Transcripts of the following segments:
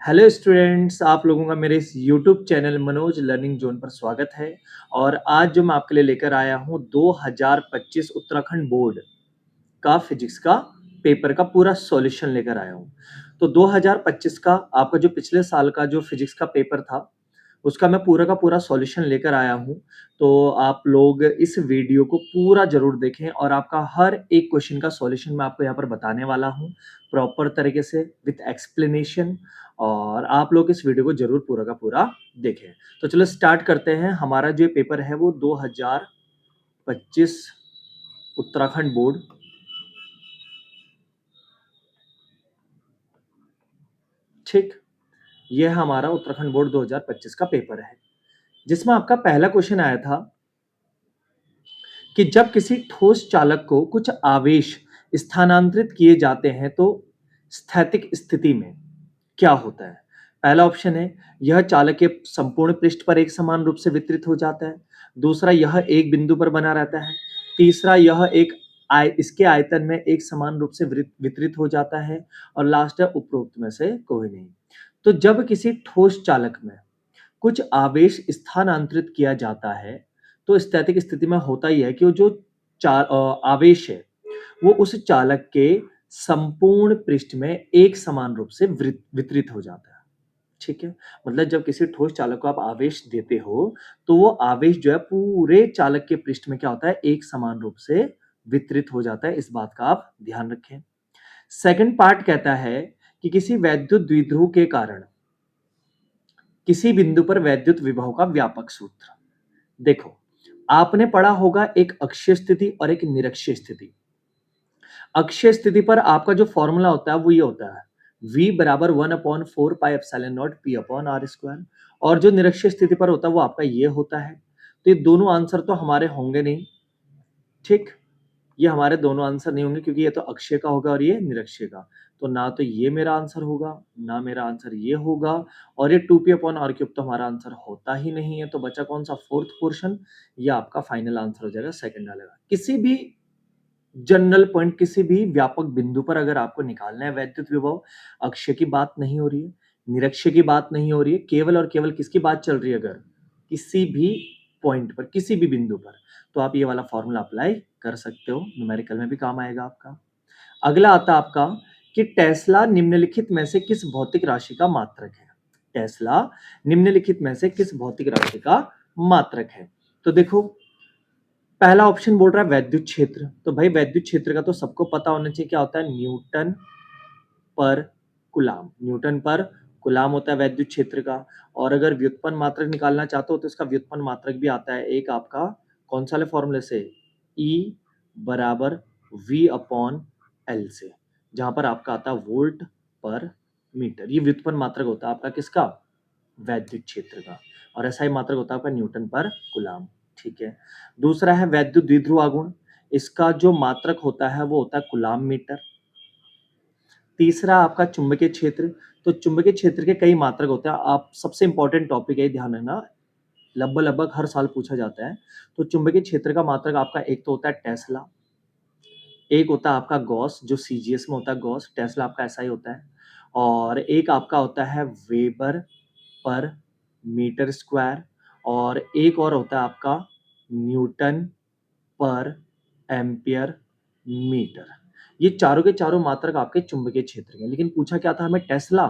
Hello students, आप लोगों का मेरे इस YouTube channel Manoj learning zone पर स्वागत है। और आज जो मैं आपके लिए लेकर आया हूँ 2025 उत्तराखंड बोर्ड का फिजिक्स का पेपर का पूरा सॉल्यूशन लेकर आया हूँ। तो 2025 का आपका जो पिछले साल का जो फिजिक्स का पेपर था उसका मैं पूरा का पूरा सॉल्यूशन लेकर आया हूँ। तो आप लोग इस वीडियो को पूरा जरूर देखें और आपका हर एक क्वेश्चन का सॉल्यूशन मैं आपको यहाँ पर बताने वाला हूँ प्रॉपर तरीके से विथ एक्सप्लेनेशन। और आप लोग इस वीडियो को जरूर पूरा का पूरा देखें। तो चलो स्टार्ट करते हैं। हमारा जो पेपर है वो 2025 उत्तराखंड बोर्ड, ठीक, ये हमारा उत्तराखंड बोर्ड 2025 का पेपर है जिसमें आपका पहला क्वेश्चन आया था कि जब किसी ठोस चालक को कुछ आवेश स्थानांतरित किए जाते हैं तो स्थैतिक स्थिति में क्या होता है। पहला ऑप्शन है यह चालक के संपूर्ण पृष्ठ पर एक समान रूप से वितरित हो जाता है। दूसरा, यह एक बिंदु पर बना रहता है। तीसरा, यह एक इसके आयतन में एक समान रूप से वितरित हो जाता है। और लास्ट है उपरोक्त में से कोई नहीं। तो जब किसी ठोस चालक में कुछ आवेश स्थानांतरित किया जाता है तो स्थैतिक स्थिति में होता ही है कि वो जो आवेश है वो उस चालक के संपूर्ण पृष्ठ में एक समान रूप से वितरित हो जाता है। ठीक है, मतलब जब किसी ठोस चालक को आप आवेश देते हो तो वो आवेश जो है पूरे चालक के पृष्ठ में क्या होता है, एक समान रूप से वितरित हो जाता है। इस बात का आप ध्यान रखें। सेकंड पार्ट कहता है कि किसी वैद्युत द्विध्रुव के कारण किसी बिंदु पर वैद्युत विभव का व्यापक सूत्र। देखो, आपने पढ़ा होगा एक अक्षीय स्थिति और एक निरक्षीय स्थिति। अक्षीय स्थिति पर आपका जो फॉर्मूला होता है वो ये होता है v बराबर 1/4 पाई एप्सिलॉन नॉट p/r²। और जो निरक्षीय स्थिति पर होता है वो आपका ये होता है। तो ये दोनों आंसर तो हमारे होंगे नहीं, ठीक, ये हमारे दोनों आंसर नहीं होंगे क्योंकि ये तो अक्षय का होगा और ये निरक्षय का। तो ना तो ये मेरा आंसर होगा ना मेरा आंसर ये होगा। और ये 2p/r³ तो हमारा आंसर होता ही नहीं है। तो बचा कौन सा, फोर्थ पोर्शन। ये आपका फाइनल आंसर हो जाएगा, सेकंड वाला। किसी भी जनरल पॉइंट, किसी भी व्यापक बिंदु पर अगर आपको निकालना है वैद्युत विभव, अक्षय की बात नहीं हो रही है, निरक्षय की बात नहीं हो रही है, केवल और केवल किसकी बात चल रही है, अगर किसी भी पॉइंट पर, किसी भी बिंदु पर, तो आप ये वाला फॉर्मूला अप्लाई कर सकते हो। न्यूमेरिकल में भी काम आएगा आपका। अगला आता आपका कि टेस्ला निम्नलिखित में से किस भौतिक राशि का मात्रक है। टेस्ला निम्नलिखित में से किस भौतिक राशि का मात्रक है। तो देखो, पहला ऑप्शन बोल रहा है वैद्युत क्षेत्र। तो भाई वैद्युत क्षेत्र का तो सबको पता होना चाहिए, क्या होता है, न्यूटन पर कुलाम। न्यूटन पर कुलाम होता है वैद्युत क्षेत्र का। और अगर व्युत्पन्न मात्रक निकालना चाहते हो तो इसका व्युत्पन्न मात्रक भी आता है एक आपका, कौन सा वाले फॉर्मूले से, E बराबर V/L से, जहां पर आपका आता है वोल्ट पर मीटर। ये व्युत्पन्न मात्रक होता है आपका किसका, वैद्युत क्षेत्र का। और ऐसा ही मात्रक होता है आपका न्यूटन पर कुलाम। ठीक है। दूसरा है वैद्युत द्विध्रुव आघूर्ण। इसका जो मात्रक होता है वो होता है कुलाम मीटर। तीसरा आपका चुंबकीय क्षेत्र। तो चुंबकीय क्षेत्र के कई मात्रक होते हैं। आप सबसे इंपॉर्टेंट टॉपिक है, ध्यान रखना, लगभग लगभग हर साल पूछा जाता है। तो चुंबकीय क्षेत्र का मात्रक आपका एक तो होता है टेस्ला, एक होता है आपका गॉस, जो सीजीएस में होता है गॉस। टेस्ला आपका ऐसा ही होता है। और एक आपका होता है वेबर पर मीटर स्क्वायर। और एक और होता है आपका न्यूटन पर एम्पियर मीटर। ये चारों के चारों मात्रक आपके चुंबकीय क्षेत्र के। लेकिन पूछा क्या था हमें, टेस्ला।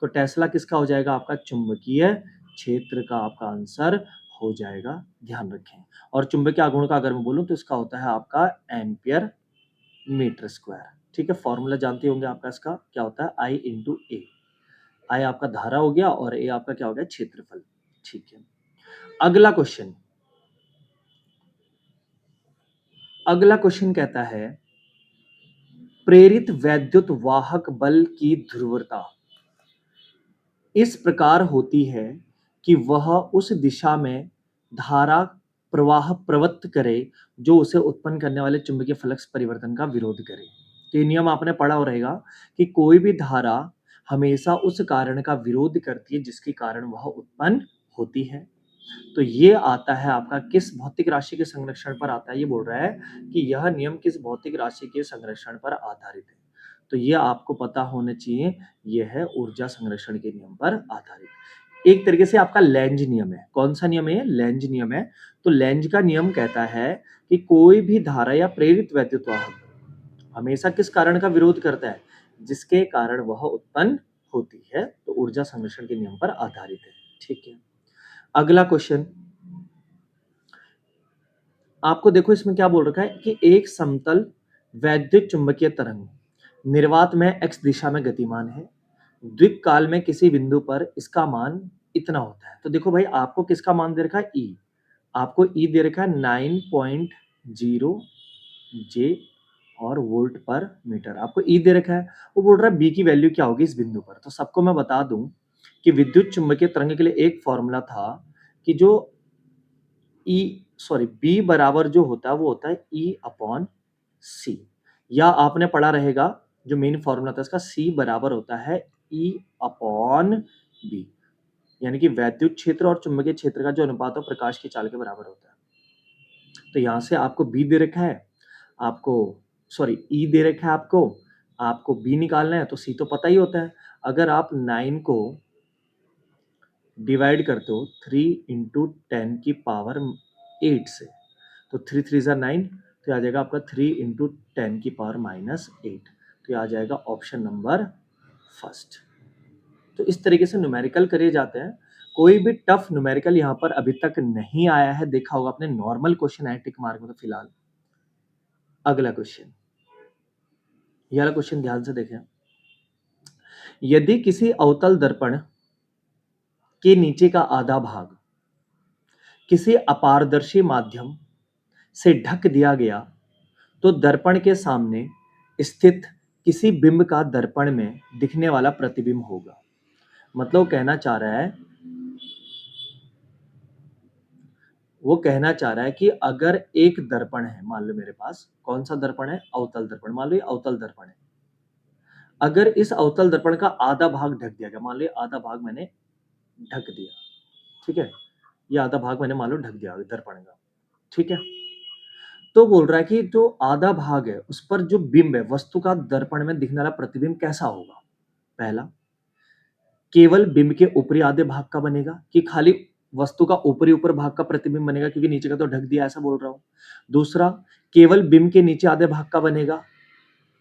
तो टेस्ला किसका हो जाएगा, आपका चुंबकीय क्षेत्र का आपका आंसर हो जाएगा, ध्यान रखें। और चुंबकीय आघूर्ण का अगर मैं बोलूं तो इसका होता है आपका एम्पियर मीटर स्क्वायर। ठीक है, फॉर्मूला जानते होंगे आपका, इसका क्या होता है, I/A। आई आपका धारा हो गया और ए आपका क्या हो गया, क्षेत्रफल। ठीक है। अगला क्वेश्चन, अगला क्वेश्चन कहता है प्रेरित वैद्युत वाहक बल की ध्रुवता इस प्रकार होती है कि वह उस दिशा में धारा प्रवाह प्रवृत्त करे जो उसे उत्पन्न करने वाले चुंबकीय फ्लक्स परिवर्तन का विरोध करे। तो ये नियम आपने पढ़ा हो रहेगा कि कोई भी धारा हमेशा उस कारण का विरोध करती है जिसके कारण वह उत्पन्न होती है। तो ये आता है आपका किस भौतिक राशि के संरक्षण पर आता है, ये बोल रहा है कि यह नियम किस भौतिक राशि के संरक्षण पर आधारित है। तो ये आपको पता होना चाहिए, ये है ऊर्जा संरक्षण के नियम पर आधारित। एक तरीके से आपका लेंज नियम है। कौन सा नियम है? लेंज नियम है। तो लेंज का नियम कहता है कि कोई भी धारा या प्रेरित वैद्युत वाहक हमेशा किस कारण का विरोध करता है? जिसके कारण वह उत्पन्न होती है। तो ऊर्जा संरक्षण के नियम पर आधारित है। ठीक है, अगला क्वेश्चन आपको देखो, इसमें क्या बोल रखा है कि एक समतल वैद्युत चुंबकीय तरंग निर्वात में x दिशा में गतिमान है। द्विक काल में किसी बिंदु पर इसका मान इतना होता है। तो देखो भाई, आपको किसका मान दे रखा है? E। आपको E दे रखा है 9.0 J और वोल्ट पर मीटर। आपको E दे रखा है, वो बोल रहा है B की वैल्यू क्या होगी इस बिंदु पर। तो सबको मैं बता दूं कि विद्युत चुंबकीय तरंग के लिए एक फॉर्मूला था कि जो बी बराबर जो होता है वो होता है E अपॉन सी, या आपने पढ़ा रहेगा जो मेन फॉर्मूला था इसका, C बराबर होता है E अपॉन बी, यानी कि वैद्युत क्षेत्र और चुंबकीय क्षेत्र का जो अनुपात है प्रकाश की चाल के बराबर होता है। तो यहां से आपको B दे रखा है, आपको E दे रखा है, आपको B निकालना है, तो C तो पता ही होता है। अगर आप 9 को डिवाइड करते हो 3 इंटू 10 की पावर 8 से, तो 3 3 ज़ा 9, तो आ जाएगा आपका 3 इंटू 10 की पावर -8। तो ये आ जाएगा ऑप्शन नंबर फर्स्ट। तो इस तरीके से न्यूमेरिकल करे जाते हैं। कोई भी टफ न्यूमेरिकल यहाँ पर अभी तक नहीं आया है, देखा होगा आपने। नॉर्मल क्वेश्चन है टिक मार्क में। तो फिलहाल अगला क्वेश्चन, ये वाला क्वेश्चन ध्यान से देखें। यदि किसी अवतल दर्पण के नीचे का आधा भाग किसी अपारदर्शी माध्यम से ढक दिया गया, तो दर्पण के सामने स्थित किसी बिंब का दर्पण में दिखने वाला प्रतिबिंब होगा। मतलब वो कहना चाह रहा है कि अगर एक दर्पण है, मान लो मेरे पास, कौन सा दर्पण है? अवतल दर्पण। मान लो ये अवतल दर्पण है। अगर इस अवतल दर्पण का आधा भाग ढक दिया गया, मान लो आधा भाग मैंने ढक दिया, ठीक है, ये आधा भाग मैंने मान लो ढक दिया दर्पण का, ठीक है। तो बोल रहा है कि जो आधा भाग है उस पर जो बिंब है, वस्तु का दर्पण में दिखने वाला प्रतिबिंब कैसा होगा? पहला, केवल बिंब के ऊपरी आधे भाग का बनेगा कि खाली वस्तु का ऊपरी ऊपर भाग का प्रतिबिंब बनेगा, क्योंकि नीचे का तो ढक दिया, ऐसा बोल रहा हूं। दूसरा, केवल बिंब के नीचे आधे भाग का बनेगा,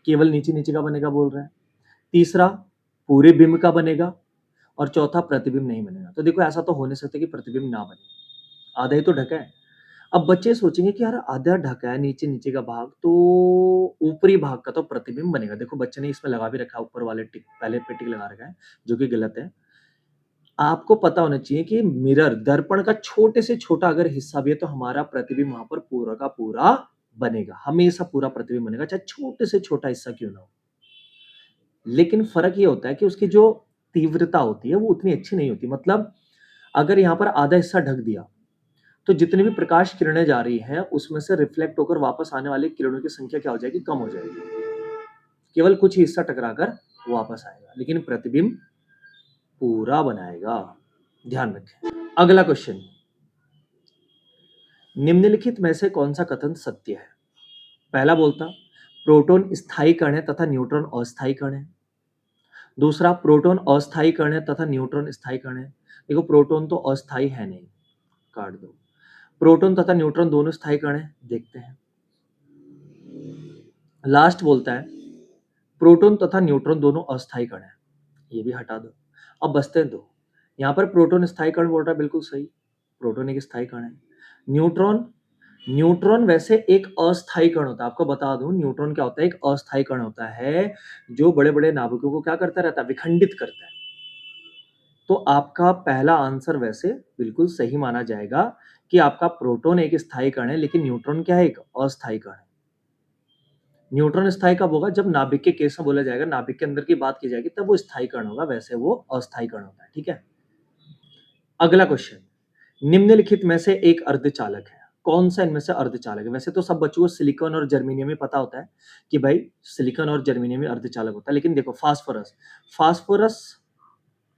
केवल नीचे नीचे का बनेगा बोल रहा है। तीसरा, पूरे बिंब का बनेगा। और चौथा, प्रतिबिंब नहीं बनेगा। तो देखो, ऐसा तो हो नहीं सकता कि प्रतिबिंब ना बने, आधा ही तो ढका है। अब बच्चे सोचेंगे कि यार आधा ढका है नीचे नीचे का भाग, तो ऊपरी भाग का तो प्रतिबिंब बनेगा। देखो बच्चे ने इसमें लगा भी रखा है, ऊपर वाले टिक, पहले पे टिक लगा रखा है, जो कि गलत है। आपको पता होना चाहिए कि मिरर, दर्पण का छोटे से छोटा अगर हिस्सा भी है तो हमारा प्रतिबिंब वहां पर पूरा का पूरा बनेगा, हमेशा पूरा प्रतिबिंब बनेगा, चाहे छोटे से छोटा हिस्सा क्यों ना हो। लेकिन फर्क ये होता है कि उसकी जो तीव्रता होती है वो उतनी अच्छी नहीं होती। मतलब अगर यहाँ पर आधा हिस्सा ढक दिया, तो जितनी भी प्रकाश किरणें जा रही हैं उसमें से रिफ्लेक्ट होकर वापस आने वाली किरणों की संख्या क्या हो जाएगी? कम हो जाएगी। केवल कुछ ही हिस्सा टकराकर वापस आएगा, लेकिन प्रतिबिंब पूरा बनाएगा। ध्यान रखें। अगला क्वेश्चन, निम्नलिखित में से कौन सा कथन सत्य है? पहला बोलता, प्रोटॉन स्थायी कण है तथा न्यूट्रॉन अस्थायी कण है। दूसरा, प्रोटॉन अस्थायी कण है तथा न्यूट्रॉन स्थायी कण है। देखो, प्रोटॉन तो अस्थायी है नहीं, काट दो। प्रोटॉन तथा न्यूट्रॉन दोनों स्थायी कण है, देखते हैं। लास्ट बोलता है, प्रोटॉन तथा न्यूट्रॉन दोनों अस्थायी कण है, ये भी हटा दो। अब बचते हैं दो। यहाँ पर प्रोटॉन स्थायी कण बोल रहा है, बिल्कुल सही, प्रोटॉन एक स्थायी कण है। न्यूट्रॉन, न्यूट्रॉन वैसे एक अस्थायी कण होता है, आपको बता दूं, न्यूट्रॉन क्या होता है? एक अस्थायी कण होता है जो बड़े बड़े नाभिकों को क्या करता रहता है? विखंडित करता है। तो आपका पहला आंसर वैसे बिल्कुल सही माना जाएगा कि आपका प्रोटॉन एक स्थायी कण है, लेकिन न्यूट्रॉन क्या है? एक अस्थायी कण है। न्यूट्रॉन स्थायी कब होगा? जब नाभिक के केस में बोला जाएगा, नाभिक के अंदर की बात की जाएगी, तब वो स्थायी कण होगा, वैसे वो अस्थायी कण होता है, ठीक है। अगला क्वेश्चन, निम्नलिखित में से एक अर्धचालक है, कौन सा इनमें से अर्धचालक है? वैसे तो सब बच्चों को सिलिकॉन और जर्मेनियम में पता होता है कि भाई सिलिकॉन और जर्मेनियम में अर्धचालक होता है, लेकिन देखो फास्फोरस, फास्फोरस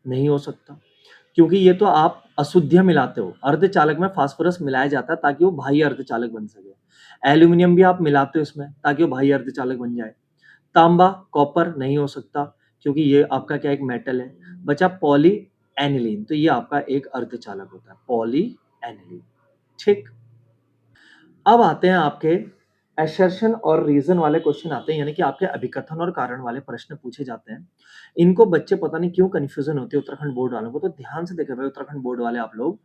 नहीं हो सकता, क्योंकि ये तो आप अशुद्धियां मिलाते हो। अर्धचालक में फास्फोरस मिलाया जाता है ताकि वो बाह्य अर्धचालक बन सके। एल्यूमिनियम भी आप मिलाते हो इसमें ताकि वो बाह्य अर्धचालक बन जाए। तांबा, कॉपर नहीं हो सकता क्योंकि ये आपका क्या एक मेटल है। बचा पॉलीएनिलीन, तो ये आपका एक अर्धचालक होता है, पॉलीएनिलीन। ठीक। अब आते हैं आपके असर्शन और रीजन वाले क्वेश्चन आते हैं, यानी कि आपके अभिकथन और कारण वाले प्रश्न पूछे जाते हैं। इनको बच्चे पता नहीं क्यों कंफ्यूजन होती है उत्तराखंड बोर्ड वालों को, तो ध्यान से देखिए भाई उत्तराखंड बोर्ड वाले आप लोग,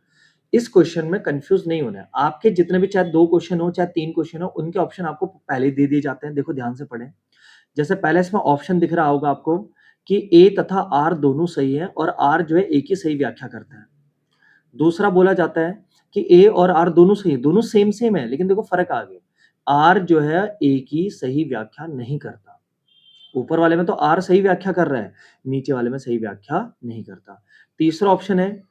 इस क्वेश्चन में कंफ्यूज नहीं होना है। आपके जितने भी चाहे 2 क्वेश्चन हो, चाहे 3 क्वेश्चन हो, उनके ऑप्शन आपको पहले ही दे दिए जाते हैं। देखो ध्यान से पढ़ें। जैसे पहले इसमें ऑप्शन दिख रहा होगा आपको कि ए तथा आर दोनों सही है और आर जो है ए की सही व्याख्या करता है। दूसरा बोला जाता है कि ए और आर दोनों सही है, दोनों सेम सेम है, लेकिन देखो फर्क आ गया। आर जो है ए की सही व्याख्या नहीं करता। ऊपर वाले में तो आर सही व्याख्या कर रहा है, नीचे वाले में सही व्याख्या नहीं करता। तीसरा ऑप्शन है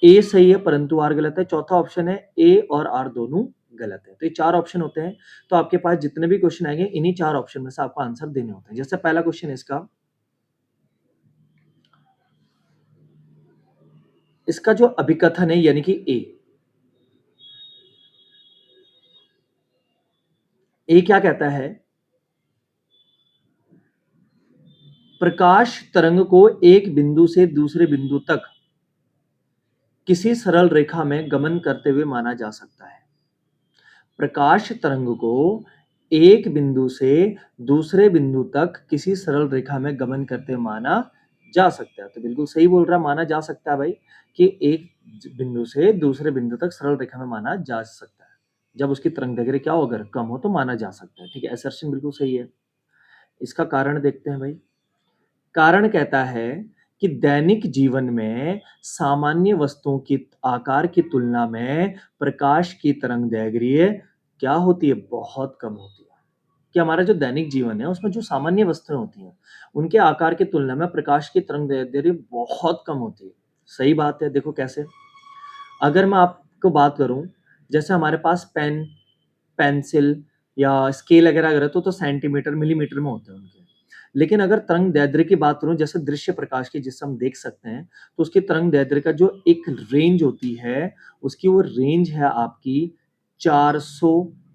ए सही है परंतु आर गलत है। चौथा ऑप्शन है ए और आर दोनों गलत है। तो ये 4 ऑप्शन होते हैं। तो आपके पास जितने भी क्वेश्चन आएंगे इन्हीं 4 ऑप्शन में से आपको आंसर देने होते हैं। जैसे पहला क्वेश्चन है इसका जो अभिकथन है यानी कि ए क्या कहता है? प्रकाश तरंग को एक बिंदु से दूसरे बिंदु तक किसी सरल रेखा में गमन करते हुए माना जा सकता है। प्रकाश तरंग को एक बिंदु से दूसरे बिंदु तक किसी सरल रेखा में गमन करते माना जा सकता है। तो बिल्कुल सही बोल रहा है, माना जा सकता है भाई, कि एक बिंदु से दूसरे बिंदु तक सरल रेखा में माना जा सकता है। जब उसकी तरंग दैर्घ्य क्या हो, अगर कम हो तो माना जा सकता है। ठीक है, असर्शन बिल्कुल सही है। इसका कारण देखते हैं भाई। कारण कहता है कि दैनिक जीवन में सामान्य वस्तुओं की आकार की तुलना में प्रकाश की तरंग दैर्घ्य क्या होती है, बहुत कम होती है। कि हमारा जो दैनिक जीवन है उसमें जो सामान्य वस्तुएं होती हैं उनके आकार की तुलना में प्रकाश की तरंग दैर्घ्य बहुत कम होती है। सही बात है। देखो कैसे, अगर मैं आपको बात करूं, जैसे हमारे पास पेन, पेंसिल या स्केल वगैरह अगर है तो सेंटीमीटर मिलीमीटर में होते हैं उनके। लेकिन अगर तरंग दैर्ध्य की बात करूं, जैसे दृश्य प्रकाश की जिससे हम देख सकते हैं, तो उसकी तरंग दैर्ध्य का जो एक रेंज होती है, उसकी वो रेंज है आपकी 400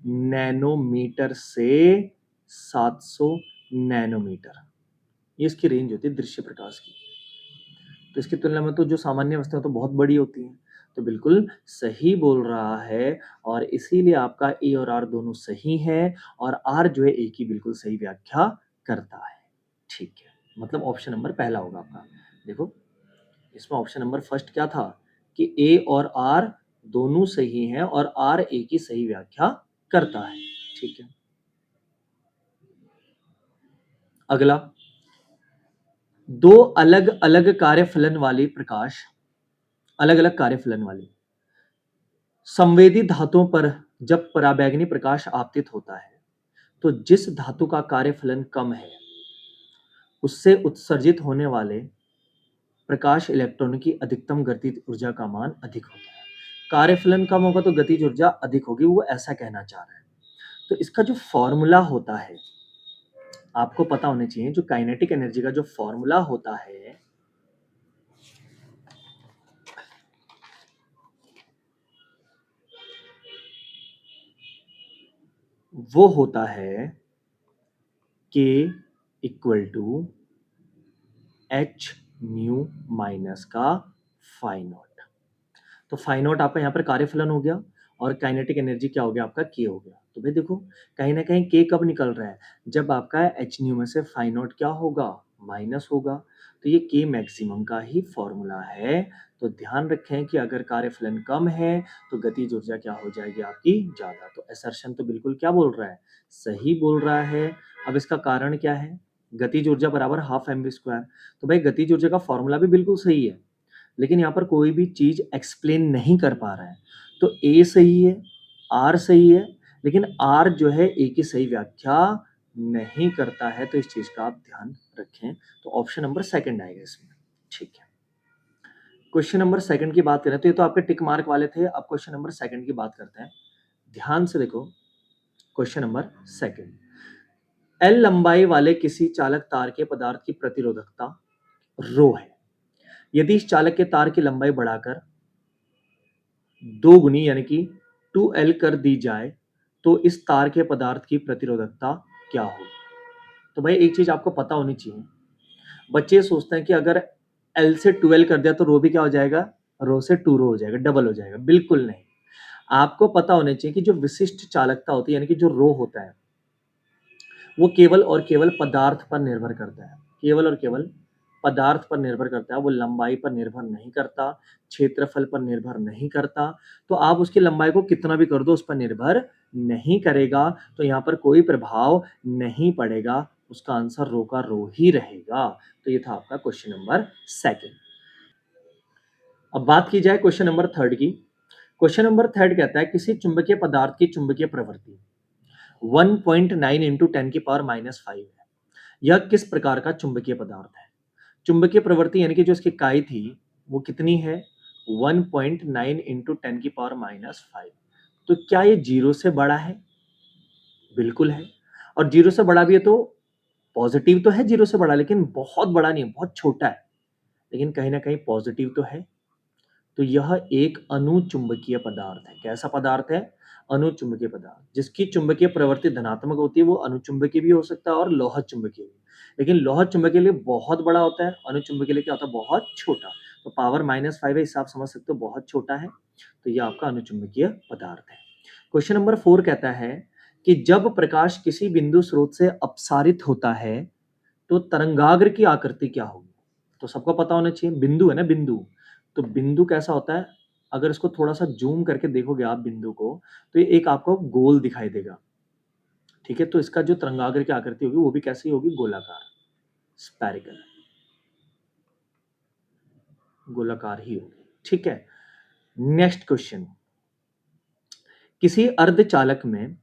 नैनोमीटर से 700 नैनोमीटर। ये इसकी रेंज होती है दृश्य प्रकाश की। तो इसकी तुलना में तो जो सामान्य वस्तुएं तो बहुत बड़ी होती हैं। तो बिल्कुल सही बोल रहा है, और इसीलिए आपका ए और आर दोनों सही है, और आर जो है ए की बिल्कुल सही व्याख्या करता है। ठीक है, मतलब ऑप्शन नंबर पहला होगा आपका। देखो इसमें ऑप्शन नंबर फर्स्ट क्या था कि ए और आर दोनों सही हैं और आर ए की सही व्याख्या करता है। ठीक है, अगला, दो अलग अलग कार्यफलन वाली प्रकाश, अलग अलग कार्यफलन वाली संवेदी धातुओं पर जब पराबैंगनी प्रकाश आपतित होता है, तो जिस धातु का कार्यफलन कम है उससे उत्सर्जित होने वाले प्रकाश इलेक्ट्रॉन की अधिकतम गतिज ऊर्जा का मान अधिक होता है। कार्यफलन कम होगा तो गतिज ऊर्जा अधिक होगी, वो ऐसा कहना चाह रहा है। तो इसका जो फॉर्मूला होता है आपको पता होने चाहिए, जो काइनेटिक एनर्जी का जो फॉर्मूला होता है वो होता है K equal to H nu minus का फाइ नॉट। तो फाइ नॉट आपका यहाँ पर कार्यफलन हो गया और काइनेटिक एनर्जी क्या हो गया आपका, के हो गया। तो भाई देखो कहीं ना कहीं के कब निकल रहा है, जब आपका एच न्यू में से फाइ नॉट क्या होगा, माइनस होगा। तो ये के मैक्सिमम का ही फॉर्मूला है। तो ध्यान रखें कि अगर कार्यफलन कम है तो गतिज ऊर्जा क्या हो जाएगी आपकी, ज्यादा। तो असर्शन तो बिल्कुल क्या बोल रहा है, सही बोल रहा है। अब इसका कारण क्या है, गतिज ऊर्जा बराबर हाफ एम वी स्क्वायर। तो भाई गतिज ऊर्जा का फॉर्मूला भी बिल्कुल सही है, लेकिन यहाँ पर कोई भी चीज एक्सप्लेन नहीं कर पा रहा है। तो ए सही है, आर सही है, लेकिन आर जो है ए की सही व्याख्या नहीं करता है। तो इस चीज का आप ध्यान रखें। तो ऑप्शन नंबर सेकंड आएगा इसमें। ठीक है, क्वेश्चन नंबर सेकंड की बात करें तो ये तो आपके टिक मार्क वाले थे। अब क्वेश्चन नंबर सेकंड की बात करते हैं, ध्यान से देखो। क्वेश्चन नंबर सेकंड, एल लंबाई वाले किसी चालक तार के पदार्थ की प्रतिरोधकता रो है। यदि इस चालक के तार की लंबाई बढ़ाकर 2 गुनी यानी कि 2L कर दी जाए तो इस तार के पदार्थ की प्रतिरोधकता क्या होगी। तो भाई एक चीज़ आपको पता होनी चाहिए, बच्चे सोचते हैं कि अगर L से 12 कर दिया तो रो भी क्या हो जाएगा, रो से 2 रो हो जाएगा, डबल हो जाएगा, बिल्कुल नहीं। आपको पता होना चाहिए कि जो विशिष्ट चालकता होती है यानी कि जो रो होता है वो केवल और केवल पदार्थ पर निर्भर करता है, केवल और केवल पदार्थ पर निर्भर करता है, वो लंबाई पर निर्भर नहीं करता, क्षेत्रफल पर निर्भर नहीं करता। तो आप उसकी लंबाई को कितना भी कर दो उस पर निर्भर नहीं करेगा, तो यहाँ पर कोई प्रभाव नहीं पड़ेगा, उसका आंसर रो का रो ही रहेगा। तो ये था आपका क्वेश्चन नंबर 2। अब बात की जाए क्वेश्चन नंबर 3 की। क्वेश्चन नंबर 3 कहता है किसी चुंबकीय पदार्थ की चुंबकीय प्रवृत्ति 1.9 इंटू 10 की पावर -5 है। यह किस प्रकार का चुंबकीय पदार्थ है? चुंबकीय प्रवृत्ति यानी कि जो इसकी इकाई थी वो कितनी है, 1.9 इंटू 10 की पावर -5। तो क्या ये जीरो से बड़ा है? बिल्कुल है। और जीरो से बड़ा भी है तो पॉजिटिव तो है जीरो से बड़ा, लेकिन बहुत बड़ा नहीं है, बहुत छोटा है, लेकिन कहीं ना कहीं पॉजिटिव तो है। तो यह एक अनुचुंबकीय पदार्थ है। कैसा पदार्थ है? अनुचुंबकीय पदार्थ। जिसकी चुंबकीय प्रवृत्ति धनात्मक होती है वो अनुचुंबकीय भी हो सकता है और लौह चुंबकीय भी। लेकिन लौह चुंबकीय के लिए बहुत बड़ा होता है, अनुचुंबकीय के लिए क्या होता है, बहुत छोटा। तो पावर -5 है, हिसाब समझ सकते हो, बहुत छोटा है। तो यह आपका अनुचुंबकीय पदार्थ है। क्वेश्चन नंबर 4 कहता है कि जब प्रकाश किसी बिंदु स्रोत से अपसारित होता है तो तरंगाग्र की आकृति क्या होगी? तो सबको पता होना चाहिए, बिंदु है ना, बिंदु। तो बिंदु कैसा होता है? अगर इसको थोड़ा-सा ज़ूम करके देखोगे आप बिंदु को, तो ये एक आपको गोल दिखाई देगा। ठीक है? तो इसका जो तरंगाग्र की आकृति होगी, वो भी कैसी होगी? गोलाकार, स्फेरिकल, गोलाकार ही होगी। ठीक है? Next question. किसी अर्धचालक में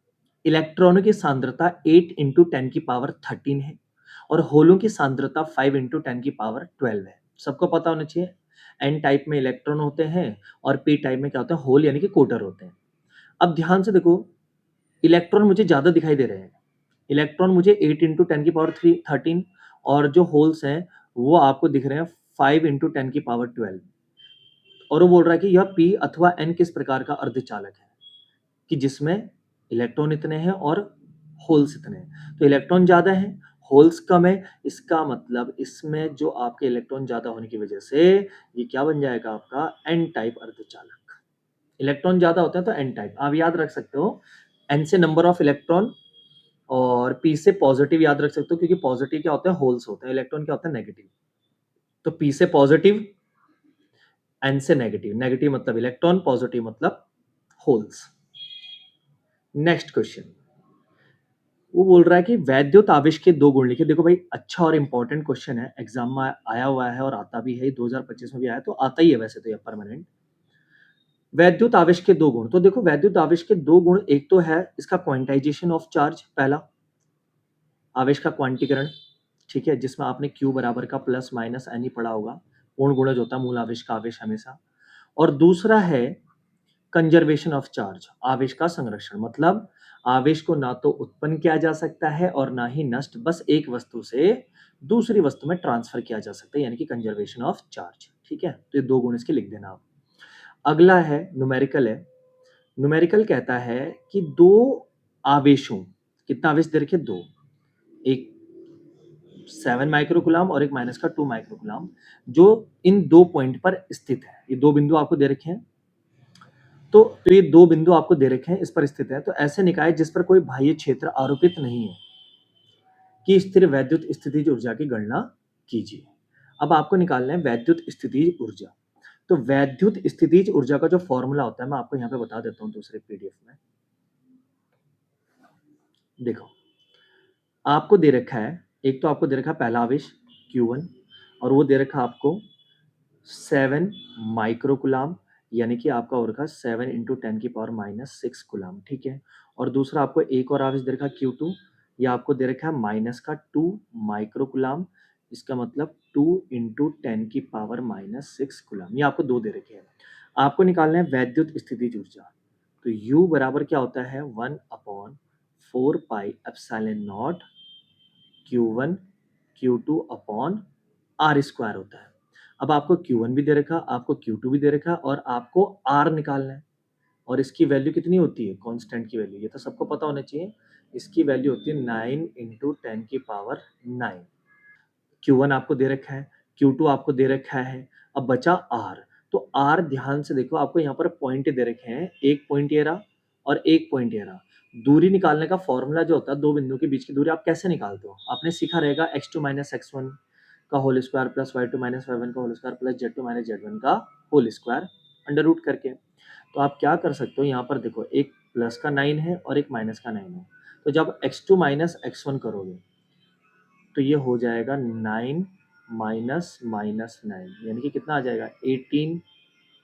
इलेक्ट्रॉनों की सांद्रता 8 इंटू 10 की पावर 13 है और होलों की सांद्रता 5 इंटू 10 की पावर 12 है। सबको पता होना चाहिए, एन टाइप में इलेक्ट्रॉन होते हैं और पी टाइप में क्या होता है, होल यानी कि कोटर होते हैं। अब ध्यान से देखो, इलेक्ट्रॉन मुझे ज़्यादा दिखाई दे रहे हैं। इलेक्ट्रॉन मुझे 8 इंटू 10 की पावर 13 और जो होल्स हैं वो आपको दिख रहे हैं 5 इंटू 10 की पावर 12। और वो बोल रहा है कि यह पी अथवा एन किस प्रकार का अर्धचालक है, कि जिसमें इलेक्ट्रॉन इतने हैं और होल्स इतने हैं। तो इलेक्ट्रॉन ज़्यादा है, होल्स कम है, इसका मतलब इसमें जो आपके इलेक्ट्रॉन ज़्यादा होने की वजह से ये क्या बन जाएगा, आपका एन टाइप अर्धचालक। इलेक्ट्रॉन ज़्यादा होते हैं तो एन टाइप, आप याद रख सकते हो। एन से नंबर ऑफ इलेक्ट्रॉन और पी से पॉजिटिव याद रख सकते हो, क्योंकि पॉजिटिव क्या होते हैं, होल्स होते हैं, इलेक्ट्रॉन क्या होता है, नेगेटिव। तो पी से पॉजिटिव, एन से नेगेटिव, नेगेटिव मतलब इलेक्ट्रॉन, पॉजिटिव मतलब होल्स। नेक्स्ट क्वेश्चन, वो बोल रहा है कि वैद्युत आवेश के दो गुण लिखे। देखो भाई, अच्छा और इंपॉर्टेंट क्वेश्चन है, एग्जाम में आया हुआ है और आता भी है, 2025 में भी आया, तो आता ही है वैसे तो ये परमानेंट। वैद्युत आवेश के दो गुण, तो देखो वैद्युत आवेश के दो गुण, एक तो है इसका क्वांटाइजेशन ऑफ चार्ज, पहला आवेश का क्वांटीकरण, ठीक है, जिसमें आपने Q बराबर का प्लस माइनस एन ही पढ़ा होगा, पूर्ण गुणज होता है मूल आवेश का आवेश हमेशा। और दूसरा है कंजर्वेशन ऑफ चार्ज, आवेश का संरक्षण, मतलब आवेश को ना तो उत्पन्न किया जा सकता है और ना ही नष्ट, बस एक वस्तु से दूसरी वस्तु में ट्रांसफर किया जा सकता है, यानी कि कंजर्वेशन ऑफ चार्ज। ठीक है, तो ये दो गुण इसके लिख देना आप। अगला है न्यूमेरिकल है। न्यूमेरिकल कहता है कि दो आवेशों, कितना आवेश दे रखे, दो, एक 7 माइक्रोकुलाम और एक माइनस का 2 माइक्रोकुलाम, जो इन दो पॉइंट पर स्थित है। ये दो बिंदु आपको दे रखे हैं, तो ये दो बिंदु आपको दे रखे हैं, इस पर स्थित है। तो ऐसे निकाय जिस पर कोई बाह्य क्षेत्र आरोपित नहीं है कि स्थिर वैद्युत स्थितिज ऊर्जा की गणना कीजिए। अब आपको निकालना है वैद्युत स्थितिज ऊर्जा। तो वैद्युत स्थितिज ऊर्जा का जो फॉर्मूला होता है, मैं आपको यहाँ पे बता देता हूँ दूसरे पीडीएफ में। देखो, आपको दे रखा है, एक तो आपको दे रखा है पहला आवेश Q1 और वो दे रखा आपको 7 माइक्रोकुलाम, यानी कि आपका हो रखा 7 इंटू 10 की पावर -6 कुलाम। ठीक है, और दूसरा आपको एक और आवेश दे रखा Q2, या आपको दे रखा है माइनस का 2 माइक्रोकुलाम, इसका मतलब 2 इंटू 10 की पावर -6 कुलाम। ये आपको दो दे रखे हैं। आपको निकालना है वैद्युत स्थितिज ऊर्जा। तो U बराबर क्या होता है, 1/4 pi epsilon not Q1 Q2 upon R square होता है। अब आपको Q1 भी दे रखा, आपको Q2 भी दे रखा और आपको R निकालना है। और इसकी वैल्यू कितनी होती है, कांस्टेंट की वैल्यू, ये तो सबको पता होना चाहिए। इसकी वैल्यू होती है 9 × 10⁹ Q1 आपको दे रखा है, Q2 आपको दे रखा है, अब बचा R। तो R ध्यान से देखो, आपको यहाँ पर पॉइंट दे रखे हैं, एक पॉइंट ये रहा और एक पॉइंट ये रहा। दूरी निकालने का फॉर्मूला जो होता है, दो बिंदु के बीच की दूरी आप कैसे निकालते हो, आपने सीखा रहेगा x2 - x1 का whole square plus y2 - y1 का whole square plus z2 - z1 का होल स्क्वायर अंडर रूट करके। तो आप क्या कर सकते हो, यहाँ पर देखो एक प्लस का 9 है और एक माइनस का 9 है, तो जब x2 - x1 करोगे तो ये हो जाएगा 9 माइनस माइनस 9, यानी कि कितना आ जाएगा, 18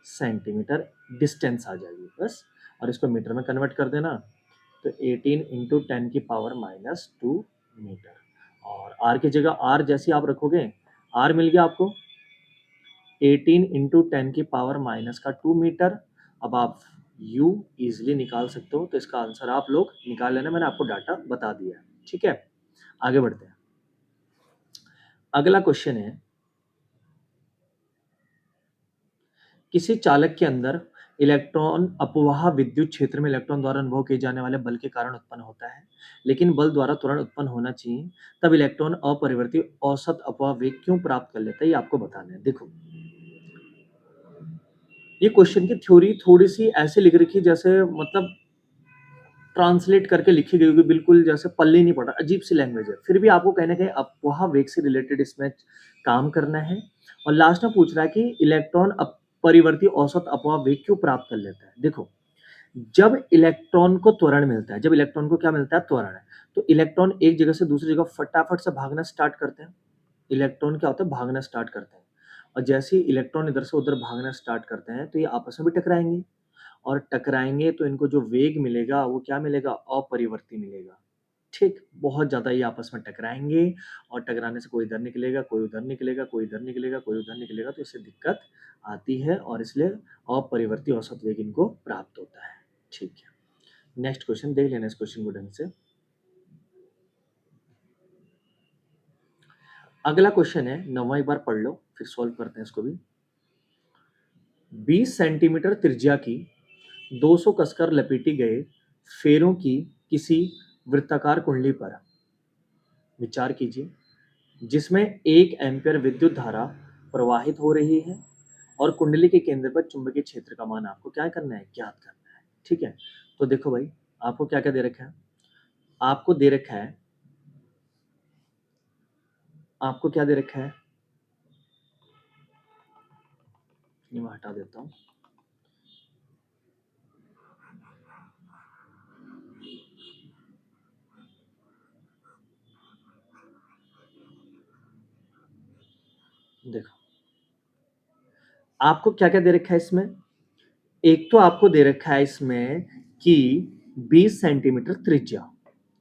सेंटीमीटर डिस्टेंस आ जाएगी बस। और इसको मीटर में कन्वर्ट कर देना, तो 18 × 10⁻² मीटर। और आर की जगह आर जैसे आप रखोगे, आर मिल गया आपको 18 × 10⁻² मीटर। अब आप यू इजिली निकाल सकते हो, तो इसका आंसर आप लोग निकाल लेना, मैंने आपको डाटा बता दिया है। ठीक है, आगे बढ़ते हैं। अगला क्वेश्चन है, किसी चालक के अंदर इलेक्ट्रॉन अपवाह विद्युत क्षेत्र में इलेक्ट्रॉन द्वारा अनुभव किए जाने वाले बल के कारण उत्पन्न होता है, लेकिन बल द्वारा त्वरण उत्पन्न होना चाहिए, तब इलेक्ट्रॉन अपरिवर्ती औसत अपवाह वेग क्यों प्राप्त कर लेता है, ये आपको बताना है। देखो, ये क्वेश्चन की थ्योरी थोड़ी सी ऐसे लिख रखी जैसे मतलब ट्रांसलेट करके लिखी गई होगी, बिल्कुल जैसे पल्ले नहीं पड़ रहा, अजीब सी लैंग्वेज है। फिर भी आपको कहीं ना कहीं अपवाह वेग से रिलेटेड इसमें काम करना है। और लास्ट में पूछ रहा है कि इलेक्ट्रॉन परिवर्ती औसत अपवाह वेग क्यों प्राप्त कर लेता है। देखो, जब इलेक्ट्रॉन को त्वरण मिलता है, जब इलेक्ट्रॉन को क्या मिलता है, त्वरण, तो इलेक्ट्रॉन एक जगह से दूसरी जगह फटाफट से भागना स्टार्ट करते हैं। इलेक्ट्रॉन क्या होता है, भागना स्टार्ट करते हैं। और जैसे ही इलेक्ट्रॉन इधर से उधर भागना स्टार्ट करते हैं, तो ये आपस में भी टकराएंगे, और टकराएंगे तो इनको जो वेग मिलेगा वो क्या मिलेगा, अपरिवर्ती मिलेगा। ठीक, बहुत ज्यादा ये आपस में टकराएंगे, और टकराने से कोई इधर निकलेगा, कोई उधर निकलेगा, कोई इधर निकलेगा, कोई उधर निकलेगा, तो इससे दिक्कत आती है, और इसलिए अपरिवर्ती औसत वेग इनको प्राप्त होता है। ठीक है, नेक्स्ट क्वेश्चन देख लेना, इस क्वेश्चन को ढंग से। अगला क्वेश्चन है, 9वां, एक बार पढ़ लो फिर सॉल्व करते हैं इसको भी। 20 सेंटीमीटर त्रिज्या की 200 कसकर लपेटी गए फेरों की किसी वृत्ताकार कुंडली पर विचार कीजिए, जिसमें 1 एम्पीयर विद्युत धारा प्रवाहित हो रही है, और कुंडली के केंद्र पर चुंबकीय क्षेत्र का मान आपको क्या करना है, ज्ञात करना है। ठीक है, तो देखो भाई, आपको क्या क्या दे रखा है, आपको दे रखा है, आपको क्या दे रखा है, ये मैं हटा देता हूं। देखो, आपको क्या क्या दे रखा है इसमें, एक तो आपको दे रखा है इसमें कि 20 सेंटीमीटर त्रिज्या,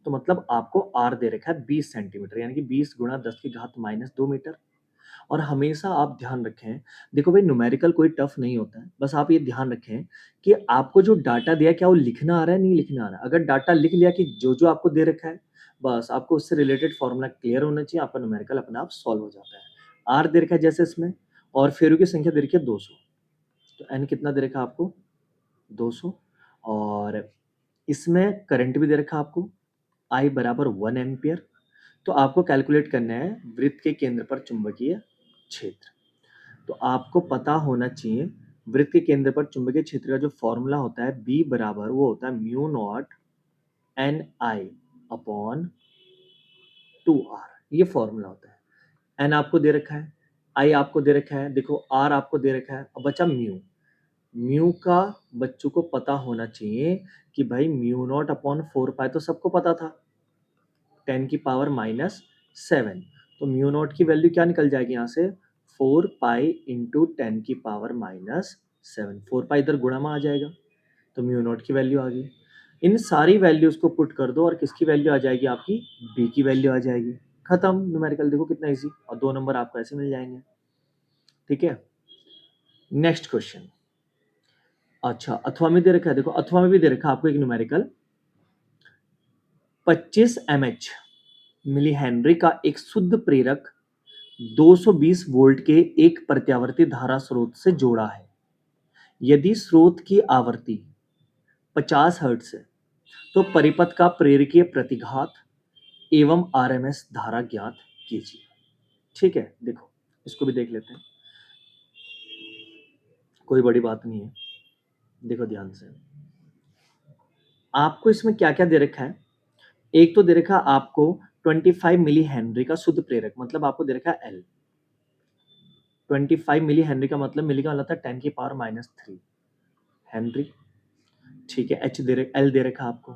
तो मतलब आपको आर दे रखा है 20 सेंटीमीटर, यानी कि 20 × 10⁻² मीटर। और हमेशा आप ध्यान रखें, देखो भाई, न्यूमेरिकल कोई टफ नहीं होता है, बस आप ये ध्यान रखें कि आपको जो डाटा दिया क्या वो लिखना आ रहा है, नहीं लिखना आ रहा है। अगर डाटा लिख लिया कि जो जो आपको दे रखा है, बस आपको उससे रिलेटेड फॉर्मूला क्लियर होना चाहिए, आपका न्यूमेरिकल अपने आप सॉल्व हो जाता है। आर दे रखा है जैसे इसमें, और फेरों की संख्या दे रखी है 200, तो एन कितना दे रखा है आपको, 200। और इसमें करंट भी दे रखा है आपको, I बराबर 1 एम्पियर। तो आपको कैलकुलेट करना है वृत्त के केंद्र पर चुंबकीय क्षेत्र। तो आपको पता होना चाहिए वृत्त के केंद्र पर चुंबकीय क्षेत्र का जो फॉर्मूला होता है, B बराबर वो होता है mu not an I upon 2R, ये फॉर्मूला होता है। एन आपको दे रखा है, आई आपको दे रखा है, देखो आर आपको दे रखा है, अब बचा म्यू। म्यू का बच्चों को पता होना चाहिए कि भाई म्यू नॉट अपॉन 4 पाई तो सबको पता था, 10⁻⁷। तो म्यू नॉट की वैल्यू क्या निकल जाएगी यहाँ से, 4 पाई इंटू 10⁻⁷। 4 पाई इधर गुणा में आ जाएगा, तो म्यू नॉट की वैल्यू आ गई। इन सारी वैल्यूज को पुट कर दो, और किसकी वैल्यू आ जाएगी, आपकी बी की वैल्यू आ जाएगी। खत्म, न्यूमेरिकल देखो कितना इजी, और 2 नंबर आपको ऐसे मिल जाएंगे। ठीक है, नेक्स्ट क्वेश्चन। अच्छा, अथवा में दे रखा है, देखो अथवा में भी दे रखा है आपको एक न्यूमेरिकल, 25 mH मिली हेनरी का एक शुद्ध प्रेरक 220 वोल्ट के एक प्रत्यावर्ती धारा स्रोत से जोड़ा है। यदि स्रोत की आवृत्ति 50 हर्ट्ज है, तो परिपथ का प्रेरकीय प्रतिघात एवं आरएमएस धारा ज्ञात कीजिए। ठीक है, देखो इसको भी देख लेते हैं, कोई बड़ी बात नहीं है। देखो ध्यान से, आपको इसमें क्या-क्या दे रखा है। एक तो दे रखा है आपको 25 मिली हेनरी का शुद्ध प्रेरक, मतलब आपको दे रखा है एल। 25 मिली हेनरी का मतलब मिली का मतलब था 10 की पावर -3 हेनरी। ठीक है, एच दे एल दे रखा आपको।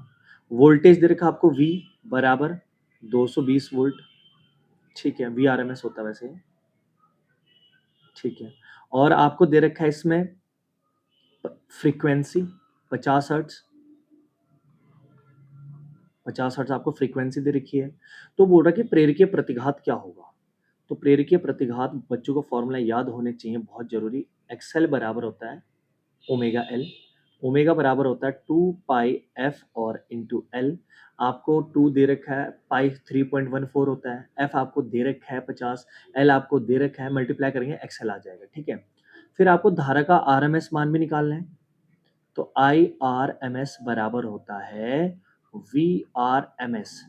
वोल्टेज दे रखा आपको वी बराबर 220 वोल्ट। ठीक है, वी आरएमएस होता है वैसे। ठीक है, और आपको दे रखा है इसमें फ्रीक्वेंसी 50 हर्ट्ज। 50 हर्ट्ज आपको फ्रीक्वेंसी दे रखी है। तो बोल रहा है कि प्रेरकीय प्रतिघात क्या होगा। तो प्रेरकीय प्रतिघात बच्चों को फॉर्मूला याद होने चाहिए, बहुत जरूरी। एक्सएल बराबर होता है ओमेगा एल। ओमेगा बराबर होता है 2 पाई एफ और इंटू एल। आपको 2 दे रखा है, पाई 3.14 होता है, एफ आपको दे रखा है 50, एल आपको दे रखा है, मल्टीप्लाई करेंगे एक्सएल आ जाएगा। ठीक है, फिर आपको धारा का आरएमएस मान भी निकालना है। तो आई आर एम एस बराबर होता है V R M S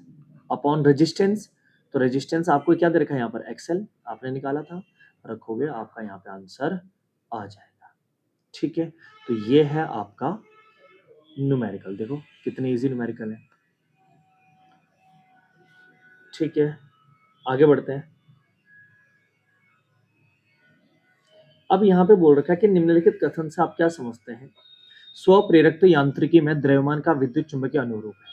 upon resistance. तो रेजिस्टेंस आपको क्या दे रखा है यहाँ पर, एक्सएल आपने निकाला था, रखोगे आपका यहाँ पे आंसर आ जाएगा। ठीक है, तो ये है आपका न्यूमेरिकल। देखो कितने इजी न्यूमेरिकल है। ठीक है, आगे बढ़ते हैं। अब यहाँ पे बोल रखा है कि निम्नलिखित कथन से आप क्या समझते हैं। स्वप्रेरक तो यांत्रिकी में द्रव्यमान का विद्युत चुंबकीय अनुरूप है।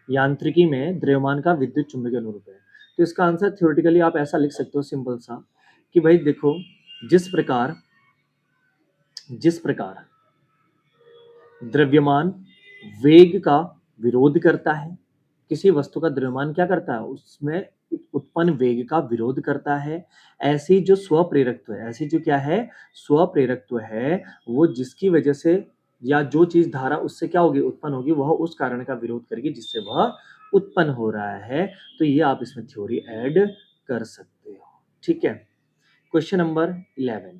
यांत्रिकी में द्रव्यमान का विद्युत चुंबकीय अनुरूप है। तो इसका आंसर थ्योरेटिकली आप ऐसा लिख सकते हो, सिंपल सा, कि भाई देखो जिस प्रकार द्रव्यमान वेग का विरोध करता है, किसी वस्तु का द्रव्यमान क्या करता है, उसमें उत्पन्न वेग का विरोध करता है, ऐसी जो स्वप्रेरकत्व है, ऐसी जो क्या है स्वप्रेरकत्व है, वो जिसकी वजह से या जो चीज धारा उससे क्या होगी उत्पन्न होगी, वह उस कारण का विरोध करेगी जिससे वह उत्पन्न हो रहा है। तो ये आप इसमें थ्योरी ऐड कर सकते हो। ठीक है, क्वेश्चन नंबर 11,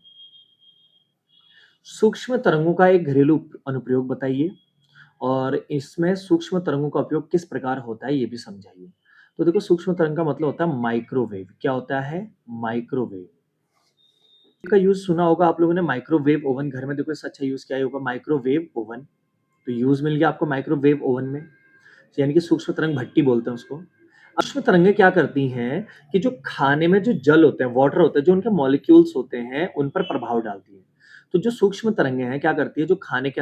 सूक्ष्म तरंगों का एक घरेलू अनुप्रयोग बताइए और इसमें सूक्ष्म तरंगों का उपयोग किस प्रकार होता है ये भी समझाइए। तो देखो सूक्ष्म तरंग का मतलब होता है माइक्रोवेव। क्या होता है, माइक्रोवेव का यूज सुना होगा आप लोगों ने। माइक्रोवेव ओवन, घर में देखो इससे अच्छा यूज क्या होगा, माइक्रोवेव ओवन। तो यूज मिल गया आपको माइक्रोवेव ओवन में, यानी कि सूक्ष्म तरंग भट्टी बोलते हैं उसको। सूक्ष्म तरंगें क्या करती हैं कि जो खाने में जो जल होते हैं, वाटर होते हैं, जो उनके मॉलिक्यूल्स होते हैं, उन पर प्रभाव डालती है। तो जो सूक्ष्म तरंगें हैं क्या करती है, जो खाने के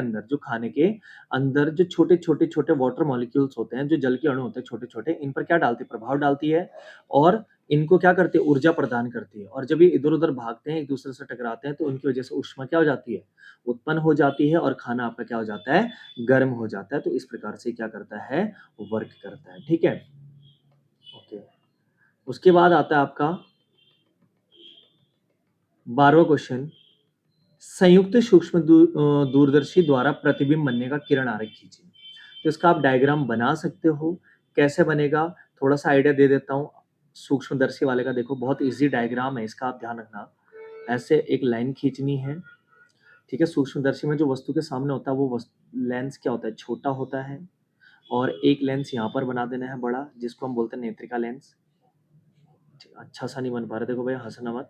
अंदर जो छोटे-छोटे वाटर मॉलिक्यूल्स होते हैं, जो जल के अणु होते हैं छोटे-छोटे, इन पर क्या डालती है, प्रभाव डालती है और इनको क्या करती है, ऊर्जा प्रदान करती है। और जब ये इधर-उधर भागते हैं, एक-दूसरे से टकराते हैं, तो उनकी वजह से ऊष्मा क्या हो जाती है, उत्पन्न हो जाती है और खाना आपका क्या हो जाता है, गर्म हो जाता है। तो इस प्रकार से क्या करता है, वर्क करता है। ठीक है, ओके। उसके बाद आता है आपका 12वां क्वेश्चन, संयुक्त सूक्ष्म दूरदर्शी द्वारा प्रतिबिंब बनने का किरण आरेख खींचिए। तो इसका आप डायग्राम बना सकते हो, कैसे बनेगा थोड़ा सा आइडिया दे देता हूँ। सूक्ष्मदर्शी वाले का देखो बहुत इजी डायग्राम है इसका, आप ध्यान रखना। ऐसे एक लाइन खींचनी है। ठीक है, सूक्ष्मदर्शी में जो वस्तु के सामने होता है वो लेंस क्या होता है, छोटा होता है, और एक लेंस यहाँ पर बना देना है बड़ा, जिसको हम बोलते हैं नेत्रिका लेंस। अच्छा सा नहीं बन पा रहा, देखो भाई हंसना मत,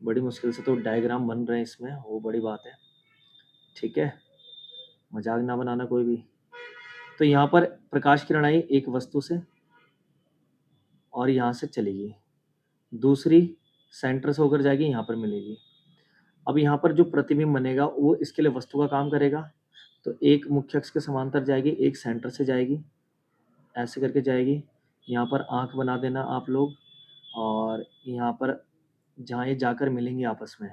बड़ी मुश्किल से तो डायग्राम बन रहे हैं इसमें, वो बड़ी बात है। ठीक है, मजाक ना बनाना कोई भी। तो यहाँ पर प्रकाश किरण आई एक वस्तु से और यहाँ से चलेगी, दूसरी सेंटर से होकर जाएगी, यहाँ पर मिलेगी। अब यहाँ पर जो प्रतिबिंब बनेगा वो इसके लिए वस्तु का काम करेगा। तो एक मुख्य अक्ष के समांतर जाएगी, एक सेंटर से जाएगी, ऐसे करके जाएगी। यहाँ पर आँख बना देना आप लोग, और यहाँ पर जहाँ ये जाकर मिलेंगे आपस में,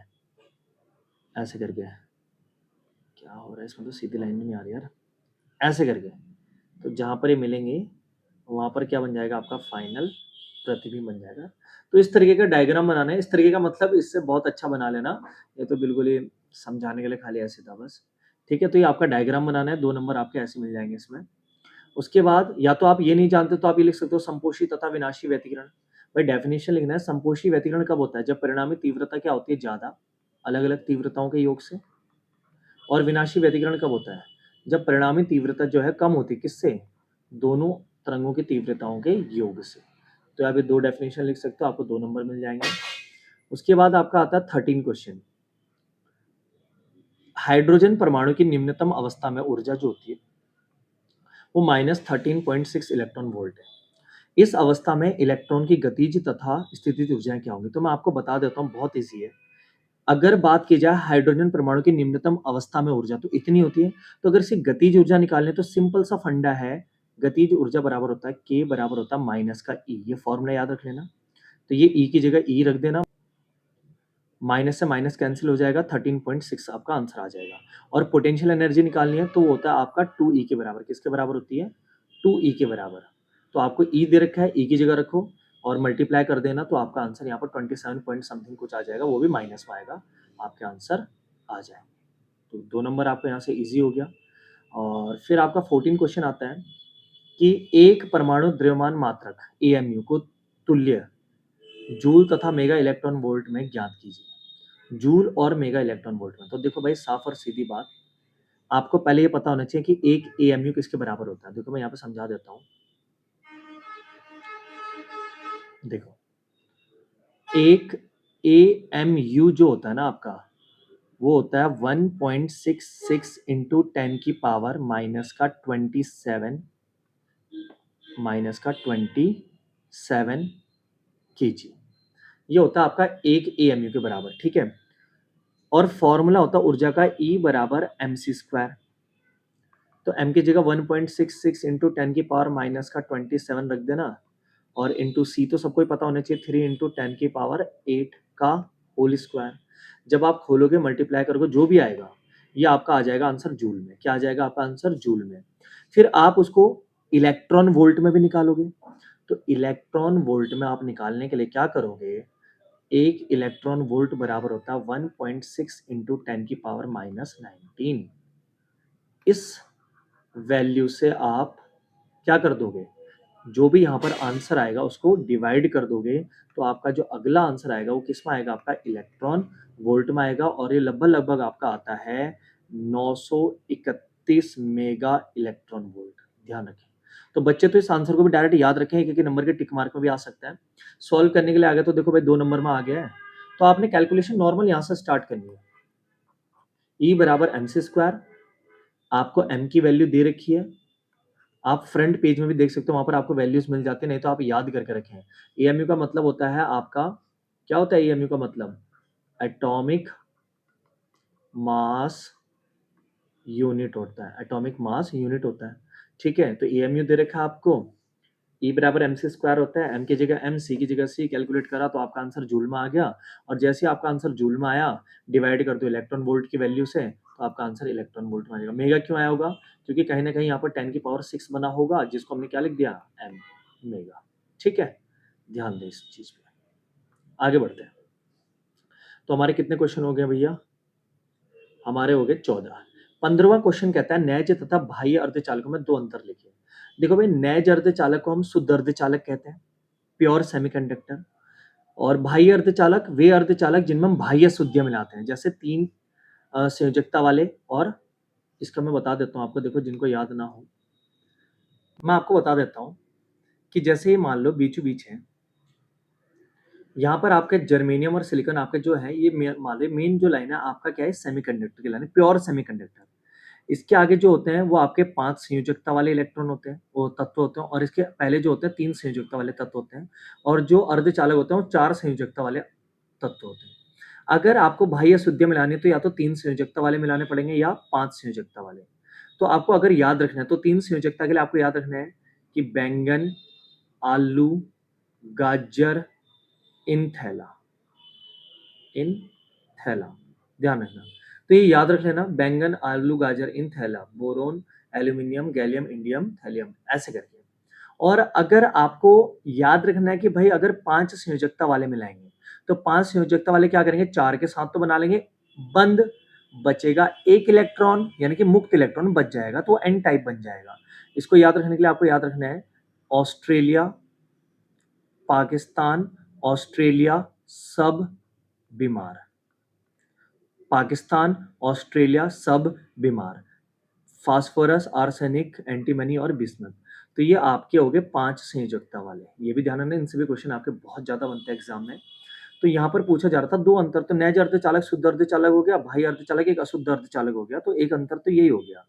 ऐसे करके। क्या हो रहा है इसमें, तो सीधी लाइन में नहीं आ रही यार, ऐसे करके। तो जहाँ पर ये मिलेंगे वहाँ पर क्या बन जाएगा आपका फाइनल प्रतिबिंब बन जाएगा। तो इस तरीके का डायग्राम बनाना है, इस तरीके का मतलब इससे बहुत अच्छा बना लेना, ये तो बिल्कुल ही समझाने के लिए खाली ऐसे था बस। ठीक है, तो ये आपका डायग्राम बनाना है, 2 नंबर आपके ऐसे मिल जाएंगे इसमें। उसके बाद या तो आप ये नहीं जानते तो आप ये लिख सकते हो संपोषी तथा विनाशी व्यतिकरण। भाई डेफिनेशन लिखना है, संपोषी व्यतिकरण कब होता है, जब परिणामी तीव्रता क्या होती है, ज्यादा, अलग अलग तीव्रताओं के योग से। और विनाशी व्यतिकरण कब होता है, जब परिणामी तीव्रता जो है कम होती है, किससे? दोनों तरंगों की तीव्रताओं के योग से। तो आप ये 2 डेफिनेशन लिख सकते हो, आपको 2 नंबर मिल जाएंगे। उसके बाद आपका आता है 13 क्वेश्चन। हाइड्रोजन परमाणु की निम्नतम अवस्था में ऊर्जा जो होती है वो -13.6 इलेक्ट्रॉन वोल्ट है। इस अवस्था में इलेक्ट्रॉन की गतिज तथा स्थितिज ऊर्जाएं क्या होंगी? तो मैं आपको बता देता हूँ, बहुत ईजी है। अगर बात की जाए हाइड्रोजन परमाणु की निम्नतम अवस्था में ऊर्जा तो इतनी होती है। तो अगर इसकी गतिज ऊर्जा निकालने तो सिंपल सा फंडा है, गतिज ऊर्जा बराबर होता है K बराबर होता है माइनस का E। ये फॉर्मूला याद रख लेना। तो ये E की जगह E रख देना, माइनस से माइनस कैंसिल हो जाएगा, 13.6 आपका आंसर आ जाएगा। और पोटेंशियल एनर्जी निकालनी है तो वो होता है आपका 2E के बराबर। किसके बराबर होती है? 2E के बराबर। तो आपको E दे रखा है, E की जगह रखो और मल्टीप्लाई कर देना, तो आपका आंसर यहाँ पर 27 पॉइंट समथिंग कुछ आ जाएगा, वो भी माइनस में आएगा, आपके आंसर आ जाएंगे। तो 2 नंबर आपको यहाँ से ईजी हो गया। और फिर आपका 14 क्वेश्चन आता है कि एक परमाणु द्रव्यमान मात्रक AMU को तुल्य जूल तथा मेगा इलेक्ट्रॉन वोल्ट में ज्ञात कीजिए। जूल और मेगा इलेक्ट्रॉन वोल्ट में। तो देखो भाई, साफ और सीधी बात, आपको पहले ये पता होना चाहिए कि एक AMU किसके बराबर होता है। देखो मैं यहाँ पे समझा देता हूँ। देखो, एक AMU जो होता है ना आपका, वो होता है 1.66 इंटू 10 की पावर माइनस का 27 kg। ये होता है आपका एक AMU के बराबर, ठीक है। और फॉर्मूला होता है ऊर्जा का E बराबर mc²। तो m की जगह 1.66 इंटू 10 की पावर माइनस का 27 रख देना, और इंटू सी तो सबको ही पता होना चाहिए, 3 इंटू 10 की पावर 8 का होल स्क्वायर। जब आप खोलोगे मल्टीप्लाई करोगे जो भी आएगा, ये आपका आ जाएगा आंसर जूल में। क्या आ जाएगा आपका आंसर? जूल में। फिर आप उसको इलेक्ट्रॉन वोल्ट में भी निकालोगे। तो इलेक्ट्रॉन वोल्ट में आप निकालने के लिए क्या करोगे? एक इलेक्ट्रॉन वोल्ट बराबर होता है 1.6 इंटू 10 की पावर -19। इस वैल्यू से आप क्या कर दोगे? जो भी यहाँ पर आंसर आएगा उसको डिवाइड कर दोगे, तो आपका जो अगला आंसर आएगा वो किस में आएगा? आपका इलेक्ट्रॉन वोल्ट में आएगा। और ये लगभग लगभग आपका आता है 931 मेगा इलेक्ट्रॉन वोल्ट। ध्यान रखें। तो बच्चे तो इस आंसर को भी डायरेक्ट याद रखें, क्योंकि नंबर के टिक मार्क में भी आ सकता है। सॉल्व करने के लिए आ गया तो देखो भाई 2 नंबर में आ गया है। तो आपने कैलकुलेशन नॉर्मल यहाँ से स्टार्ट करनी है। E बराबर mc²। आपको m की वैल्यू दे रखी है, आप फ्रंट पेज में भी देख सकते हो, वहां पर आपको वैल्यूज मिल जाते हैं, नहीं तो आप याद करके रखें। AMU का मतलब होता है आपका, क्या होता है AMU का मतलब? एटॉमिक मास यूनिट होता है। एटॉमिक मास यूनिट होता है, ठीक है। तो AMU दे रखा है आपको, E बराबर mc² होता है, m की जगह m, c की जगह c, कैलकुलेट करा तो आपका आंसर जूल में आ गया। और जैसे ही आपका आंसर जूल में आया, डिवाइड कर दो इलेक्ट्रॉन वोल्ट की वैल्यू से, तो आपका आंसर इलेक्ट्रॉन वोल्ट में आ जाएगा। मेगा क्यों आया होगा? क्योंकि कहीं ना कहीं यहाँ पर 10 की पावर 6 बना होगा, जिसको हमने क्या लिख दिया? m, mega. ठीक है, ध्यान दें इस चीज पे। आगे बढ़ते हैं। तो हमारे कितने क्वेश्चन हो गए भैया? हमारे हो गए 14। 15वां क्वेश्चन कहता है नैज तथा बाह्य अर्धचालकों में 2 अंतर लिखिए। देखो भाई, नैज अर्धचालक को हम शुद्ध अर्धचालक कहते हैं, प्योर सेमीकंडक्टर। और बाह्य अर्धचालक वे अर्धचालक जिनमें हम बाह्य शुद्धियां मिलाते हैं, जैसे 3 संयोजकता वाले। और इसका मैं बता देता हूं आपको, देखो जिनको याद ना हो मैं आपको बता देता हूं कि जैसे ये मान लो बीचों बीच है, यहाँ पर आपके जर्मेनियम और सिलिकॉन आपके जो है, ये मान लो मेन जो लाइन है आपका क्या है? सेमीकंडक्टर की लाइन है, प्योर सेमीकंडक्टर। इसके आगे जो होते हैं वो आपके 5 संयोजकता वाले इलेक्ट्रॉन होते हैं, वो तत्व होते हैं। और इसके पहले जो होते हैं 3 संयोजकता वाले तत्व होते हैं। और जो अर्धचालक होते हैं वो 4 संयोजकता वाले तत्व होते हैं। अगर आपको बाह्य अशुद्धियां मिलानी है तो या तो 3 संयोजकता वाले मिलाने पड़ेंगे या 5 संयोजकता वाले। तो आपको अगर याद रखना है तो 3 संयोजकता के लिए आपको याद रखना है कि बैंगन, आलू, गाजर, इन थैला, इन थैला। ध्यान रखना। तो ये याद रख लेना, बैंगन, आलू, गाजर, इन थैला, boron, aluminium, gallium, indium, thallium, ऐसे करके। और अगर आपको याद रखना है कि भाई अगर 5 संयोजकता वाले मिलाएंगे तो 5 संयोजकता वाले क्या करेंगे? 4 के साथ तो बना लेंगे, बंद बचेगा 1 इलेक्ट्रॉन, यानी कि मुक्त इलेक्ट्रॉन बच जाएगा, तो एन टाइप बन जाएगा। इसको याद रखने के लिए आपको याद रखना है ऑस्ट्रेलिया, पाकिस्तान, ऑस्ट्रेलिया सब बीमार। पाकिस्तान, ऑस्ट्रेलिया सब बीमार। फास्फोरस, आर्सेनिक, एंटीमनी और बिस्मथ। तो ये आपके हो गए 5 संयोजकता वाले। ये भी ध्यान रखना, इनसे भी क्वेश्चन आपके बहुत ज़्यादा बनते हैं एग्ज़ाम में। तो यहाँ पर पूछा जा रहा था 2 अंतर, तो नैज अर्धचालक, शुद्ध अर्धचालक हो गया, बाह्य अर्धचालक एक अशुद्ध अर्धचालक हो गया, तो एक अंतर तो यही हो गया,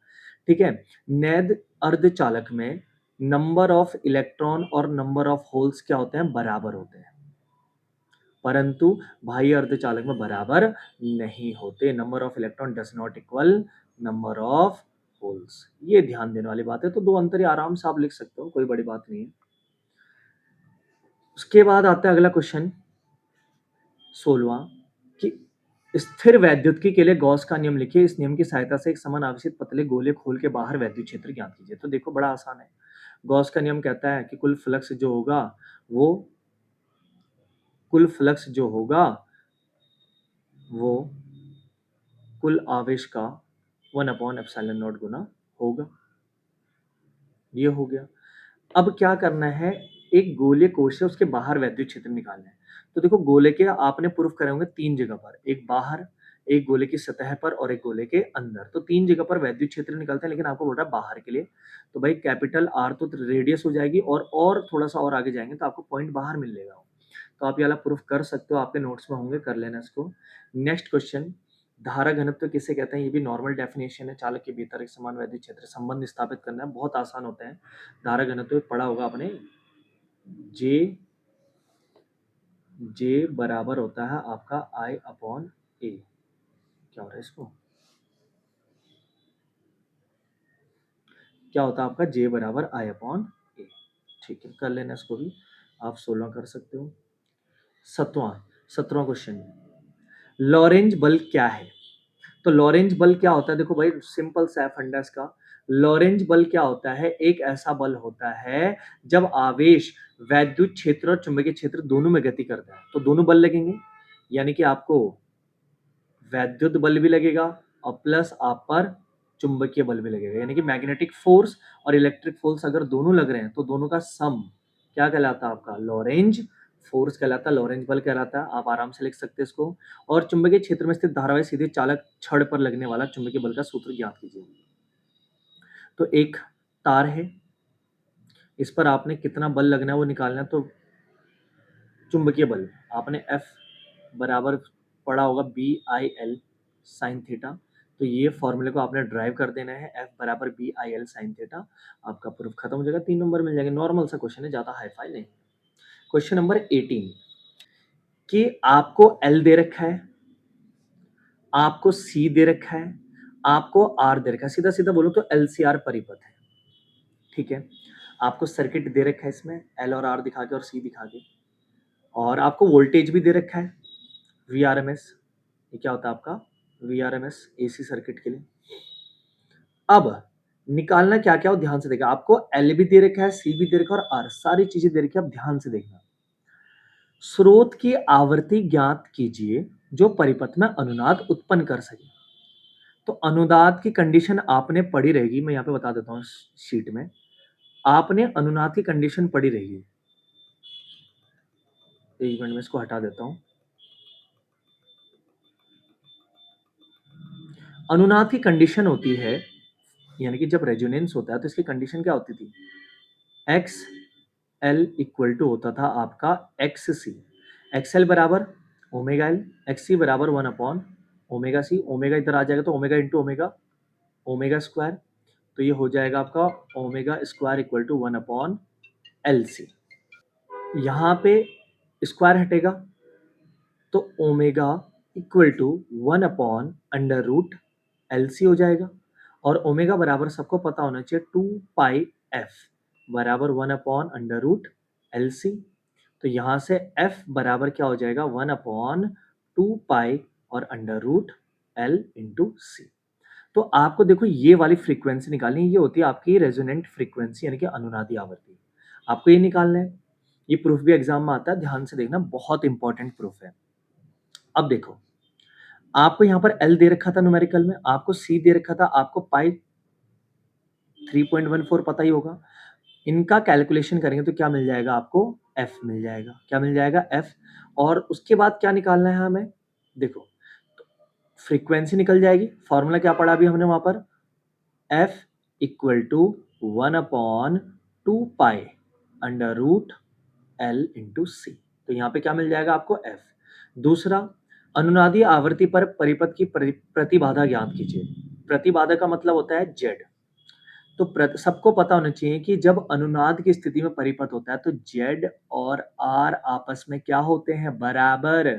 ठीक है। नैद अर्धचालक में नंबर ऑफ इलेक्ट्रॉन और नंबर ऑफ होल्स क्या होते हैं, बराबर होते हैं, परंतु बाह्य अर्धचालक में बराबर नहीं होते। Number of electron does not equal number of holes. ये ध्यान देने वाली बात है। तो 2 अंतर ही आराम से आप लिख सकते हो, कोई बड़ी बात नहीं है। उसके बाद आता है अगला क्वेश्चन 16वां कि स्थिर वैद्युतिकी के लिए गॉस का नियम लिखिए। इस नियम की सहायता से एक समान आवेशित पतले गोले खोल के बाहर वैद्युत क्षेत्र ज्ञात कीजिए। तो देखो बड़ा आसान है। गॉस का नियम कहता है कि कुल फ्लक्स जो होगा वो कुल आवेश का 1/ε0 गुना होगा। ये हो गया। अब क्या करना है, एक गोले कोश है उसके बाहर वैद्युत क्षेत्र निकालना है। तो देखो गोले के आपने प्रूफ करे होंगे 3 जगह पर, एक बाहर, एक गोले की सतह पर और एक गोले के अंदर। तो 3 जगह पर वैद्युत क्षेत्र निकलते हैं, लेकिन आपको बोल रहा है बाहर के लिए। तो भाई कैपिटल आर तो रेडियस हो जाएगी, और थोड़ा सा और आगे जाएंगे तो आपको पॉइंट बाहर मिलेगा। तो आप ये वाला प्रूफ कर सकते हो, आपके नोट्स में होंगे, कर लेना इसको। नेक्स्ट क्वेश्चन, धारा घनत्व किसे कहते हैं, ये भी नॉर्मल डेफिनेशन है। चालक के भीतर एक समान वैद्युत क्षेत्र संबंध स्थापित करना है, बहुत आसान होता है। धारा घनत्व पढ़ा होगा आपने, जे बराबर होता है आपका I अपॉन ए। क्या हो रहा है इसको, क्या होता है आपका जे बराबर I अपॉन ए। ठीक है, कर लेना इसको भी, आप 16 कर सकते हो। 17वां क्वेश्चन, लॉरेंज बल क्या है। तो लॉरेंज बल क्या होता है, देखो भाई सिंपल सा है फंडा इसका। लॉरेंज बल क्या होता है, एक ऐसा बल होता है जब आवेश वैद्युत क्षेत्र और चुंबकीय क्षेत्र दोनों में गति करता है, तो दोनों बल लगेंगे, यानी कि आपको वैद्युत बल भी लगेगा और प्लस आप पर चुंबकीय बल भी लगेगा, यानी कि मैग्नेटिक फोर्स और इलेक्ट्रिक फोर्स अगर दोनों लग रहे हैं तो दोनों का सम क्या कहलाता है आपका, लॉरेंज फोर्स कहलाता है, लॉरेंज बल कहलाता है। आप आराम से लिख सकते हैं इसको। और चुंबकीय क्षेत्र में स्थित धारावाही सीधे चालक छड़ पर लगने वाला चुंबकीय बल का सूत्र ज्ञात कीजिए। तो एक तार है, इस पर आपने कितना बल लगना है वो निकालना है। तो चुंबकीय बल आपने F बराबर पढ़ा होगा BIL साइन थीटा। तो ये फॉर्मूले को आपने ड्राइव कर देना है, F बराबर BIL साइन थीटा। आपका प्रूफ खत्म हो जाएगा, 3 नंबर मिल जाएंगे। नॉर्मल सा क्वेश्चन है, ज्यादा हाई फाई नहीं। क्वेश्चन नंबर 18 कि आपको L दे रखा है, आपको C दे रखा है, आपको R दे रखा है। सीधा सीधा बोलो तो LCR परिपथ है, ठीक है। आपको सर्किट दे रखा है इसमें L और R दिखा के और C दिखा के, और आपको वोल्टेज भी दे रखा है VRMS। ये क्या होता है आपका VRMS AC सर्किट के लिए। अब निकालना क्या क्या हो, ध्यान से देखा। आपको L भी दे रखा है, C भी दे रखा है और R, सारी चीजें दे रखी है। अब ध्यान से देखना, स्रोत की आवृत्ति ज्ञात कीजिए जो परिपथ में अनुनाद उत्पन्न कर सके। तो अनुनाद की कंडीशन आपने पढ़ी रहेगी, मैं यहाँ पे बता देता हूँ शीट में। आपने अनुनाद की कंडीशन पढ़ी रहेगी, एक मिनट में इसको हटा देता हूँ। अनुनाद की कंडीशन होती है, यानी कि जब रेजोनेंस होता है तो इसकी कंडीशन क्या होती थी, एक्स एल इक्वल टू होता था आपका एक्स सी। एक्स एल बराबर ओमेगा एल, एक्स सी बराबर 1 अपॉन ओमेगा सी। ओमेगा इधर आ जाएगा तो omega into omega, omega square. तो ये हो जाएगा आपका omega square equal to 1 upon L C. यहाँ पे स्क्वायर हटेगा तो omega equal to 1 upon under root L C हो जाएगा। और ओमेगा बराबर सबको पता होना चाहिए 2 पाई एफ बराबर 1 upon under root L C. तो यहाँ से एफ बराबर क्या हो जाएगा, 1 अपॉन 2 पाई और under root L into C. तो आपको देखो ये वाली फ्रीक्वेंसी निकालनी है, ये होती है आपकी रेजोनेंट फ्रीक्वेंसी यानी कि अनुनादी आवृत्ति। आपको ये निकालना है, ये प्रूफ भी एग्जाम में आता है, ध्यान से देखना, बहुत इंपॉर्टेंट प्रूफ है। अब देखो, आपको यहाँ पर एल दे रखा था न्यूमेरिकल में, आपको सी दे रखा था, आपको पाई 3.14 पता ही होगा। इनका कैलकुलेशन करेंगे तो क्या मिल जाएगा आपको, एफ मिल जाएगा। क्या मिल जाएगा, एफ। और उसके बाद क्या निकालना है हमें, देखो फ्रीक्वेंसी निकल जाएगी। फॉर्मूला क्या पढ़ा अभी हमने वहां पर, F equal to 1/2 pi under root L into C. तो यहाँ पे क्या मिल जाएगा आपको F। दूसरा, अनुनादी आवर्ती पर परिपथ की प्रतिबाधा ज्ञात कीजिए। प्रतिबाधा का मतलब होता है Z। तो सबको पता होना चाहिए कि जब अनुनाद की स्थिति में परिपथ होता है तो Z और R आपस में क्या होते हैं, बराबर।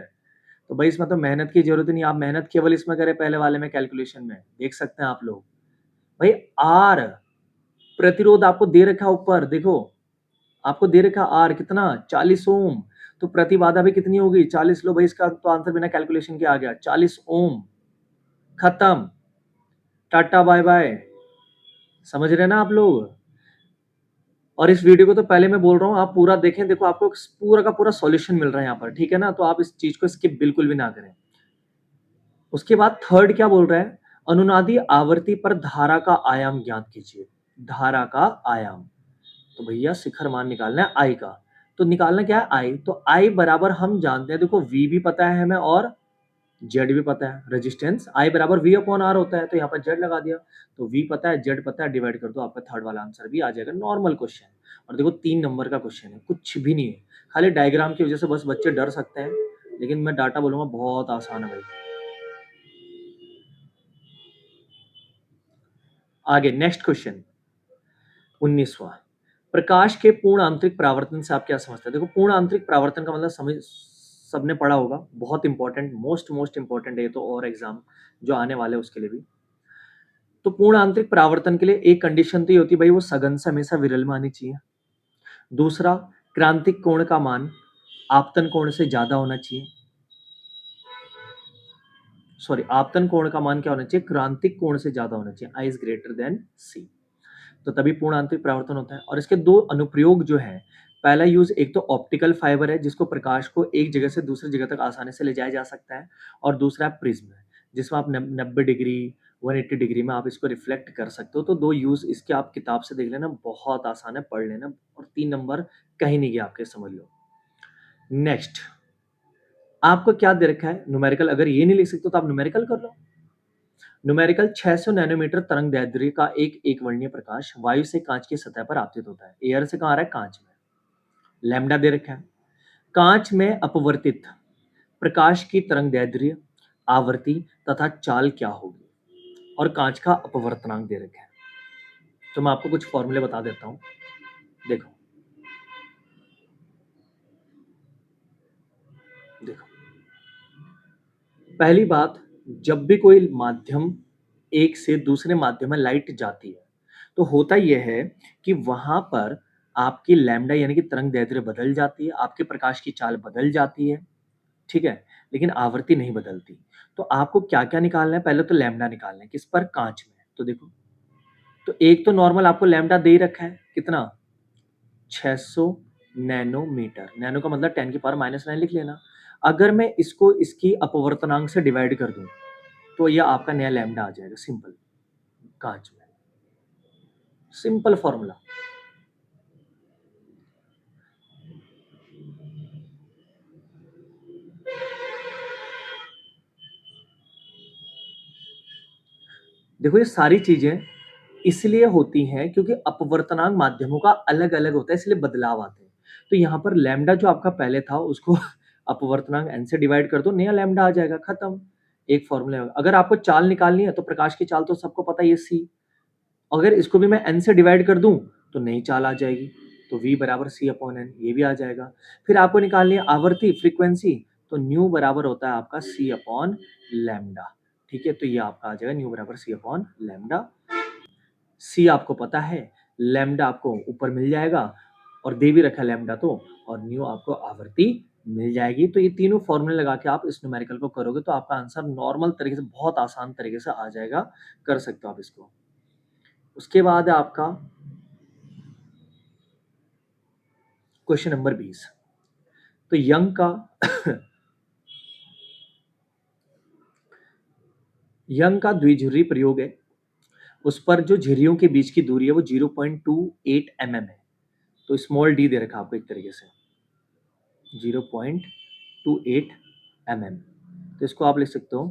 तो भाई इसमें तो मेहनत की जरूरत नहीं, आप मेहनत केवल इसमें करें पहले वाले में, कैलकुलेशन में देख सकते हैं आप लोग। भाई R प्रतिरोध आपको दे रखा है ऊपर, देखो आपको दे रखा R कितना, 40 ओम। तो प्रतिबाधा भी कितनी होगी, 40। लो भाई इसका तो आंसर बिना कैलकुलेशन के आ गया, 40 ओम। खत्म, टाटा बाय बाय। समझ रहे हैं ना आप लोग। और इस वीडियो को तो पहले मैं बोल रहा हूँ आप पूरा देखें, देखो आपको पूरा का पूरा सॉल्यूशन मिल रहा है यहाँ पर, ठीक है ना। तो आप इस चीज को स्किप बिल्कुल भी ना करें। उसके बाद थर्ड क्या बोल रहा है, अनुनादी आवर्ती पर धारा का आयाम ज्ञात कीजिए। धारा का आयाम, तो भैया शिखर मान निकालना है आई का। तो निकालना क्या है, आई। तो आई बराबर हम जानते हैं, देखो वी भी पता है हमें और जेड भी पता है। रेजिस्टेंस आई बराबर वी अपॉन आर होता है, तो यहाँ पर जेड लगा दिया। तो वी पता है, जेड पता है, डिवाइड कर दो, आपका थर्ड वाला आंसर भी आ जाएगा। नॉर्मल क्वेश्चन, और देखो 3 नंबर का क्वेश्चन है, कुछ भी नहीं है। खाली डायग्राम की वजह से बस बच्चे डर सकते हैं, लेकिन मैं डाटा बोलूंगा बहुत आसान है भाई। आगे नेक्स्ट क्वेश्चन 19वां। प्रकाश के पूर्ण आंतरिक परावर्तन से आप क्या समझते हैं। देखो पूर्ण आंतरिक परावर्तन का मतलब समझ सबने पढ़ा होगा, बहुत इंपॉर्टेंट, मोस्ट इंपॉर्टेंट है ये तो, और एग्जाम जो आने वाले हैं उसके लिए भी। तो पूर्ण आंतरिक परावर्तन के लिए एक कंडीशन तो ये होती है भाई, वो सघन से हमेशा विरल में आनी चाहिए। दूसरा, क्रांतिक कोण का मान आपतन कोण से ज्यादा होना चाहिए। सॉरी, आपतन कोण का मान क्या होना चाहिए, क्रांतिक कोण से ज्यादा होना चाहिए, आई इज ग्रेटर देन सी। तो तभी पूर्ण आंतरिक परावर्तन होता है। और इसके दो अनुप्रयोग जो है, पहला यूज एक तो ऑप्टिकल फाइबर है, जिसको प्रकाश को एक जगह से दूसरी जगह तक आसानी से ले जाया जा सकता है। और दूसरा प्रिज्म है, जिसमें आप 90 डिग्री 180 डिग्री में आप इसको रिफ्लेक्ट कर सकते हो। तो दो यूज इसके आप किताब से देख लेना, बहुत आसान है, पढ़ लेना, और 3 नंबर कहीं नहीं गया आपके, समझ लो। नेक्स्ट, आपको क्या दे रखा है न्यूमेरिकल, अगर ये नहीं लिख सकते तो आप न्यूमेरिकल कर लो। न्यूमेरिकल 600 नैनोमीटर तरंग दैर्ध्य का एक वर्णीय प्रकाश वायु से कांच की सतह पर आपतित होता है। एयर से कहाँ आ रहा है, कांच में। लैम्डा दे रखा है। कांच में अपवर्तित प्रकाश की तरंग दैर्ध्य, आवृत्ति तथा चाल क्या होगी, और कांच का अपवर्तनांक दे रखा है। तो मैं आपको कुछ फॉर्मूले बता देता हूं, देखो देखो। पहली बात, जब भी कोई माध्यम एक से दूसरे माध्यम में लाइट जाती है, तो होता यह है कि वहां पर आपकी लैम्डा यानी कि तरंग दैर्ध्य बदल जाती है, आपके प्रकाश की चाल बदल जाती है, ठीक है, लेकिन आवृत्ति नहीं बदलती। तो आपको क्या क्या निकालना है, पहले तो लैम्डा निकालना है, किस पर, कांच में। तो देखो, तो एक तो नॉर्मल आपको लैम्डा दे रखा है, कितना, 600 नैनोमीटर। नैनो का मतलब 10⁻⁹ लिख लेना। अगर मैं इसको इसकी अपवर्तनांक से डिवाइड कर दूं, तो यह आपका नया लैम्डा आ जाएगा, सिंपल, कांच में। Simple formula. देखो ये सारी चीजें इसलिए होती हैं क्योंकि अपवर्तनांक माध्यमों का अलग अलग होता है, इसलिए बदलाव आते हैं। तो यहाँ पर लैम्डा जो आपका पहले था उसको अपवर्तनांक n से डिवाइड कर दो, नया लैम्डा आ जाएगा, खत्म। एक फॉर्मूला। अगर आपको चाल निकालनी है तो प्रकाश की चाल तो सबको पता है, ये c। अगर इसको भी मैं n से डिवाइड कर दूं तो नई चाल आ जाएगी, तो v बराबर c अपॉन n, ये भी आ जाएगा। फिर आपको निकालनी है आवृत्ति, फ्रीक्वेंसी, तो न्यू बराबर होता है आपका c अपॉन लैम्डा, ठीक है। तो ये आपका आ जाएगा न्यू बराबर c अपॉन लैम्डा। सी आपको पता है, लैम्डा आपको ऊपर मिल जाएगा, और दे भी रखा लैम्डा तो, और न्यू आपको आवृत्ति मिल जाएगी। तो ये तीनों फॉर्मूले लगा के आप इस न्यूमेरिकल को करोगे तो आपका आंसर नॉर्मल तरीके से, बहुत आसान तरीके से आ जाएगा, कर सकते हो आप इसको। उसके बाद है आपका क्वेश्चन नंबर 20। तो यंग का यंग का द्विध्रुवी प्रयोग है, उस पर जो झिर्रियों के बीच की दूरी है वो 0.28 mm है। तो स्मॉल डी दे रखा आपको एक तरीके से 0.28 mm। तो इसको आप लिख सकते हो,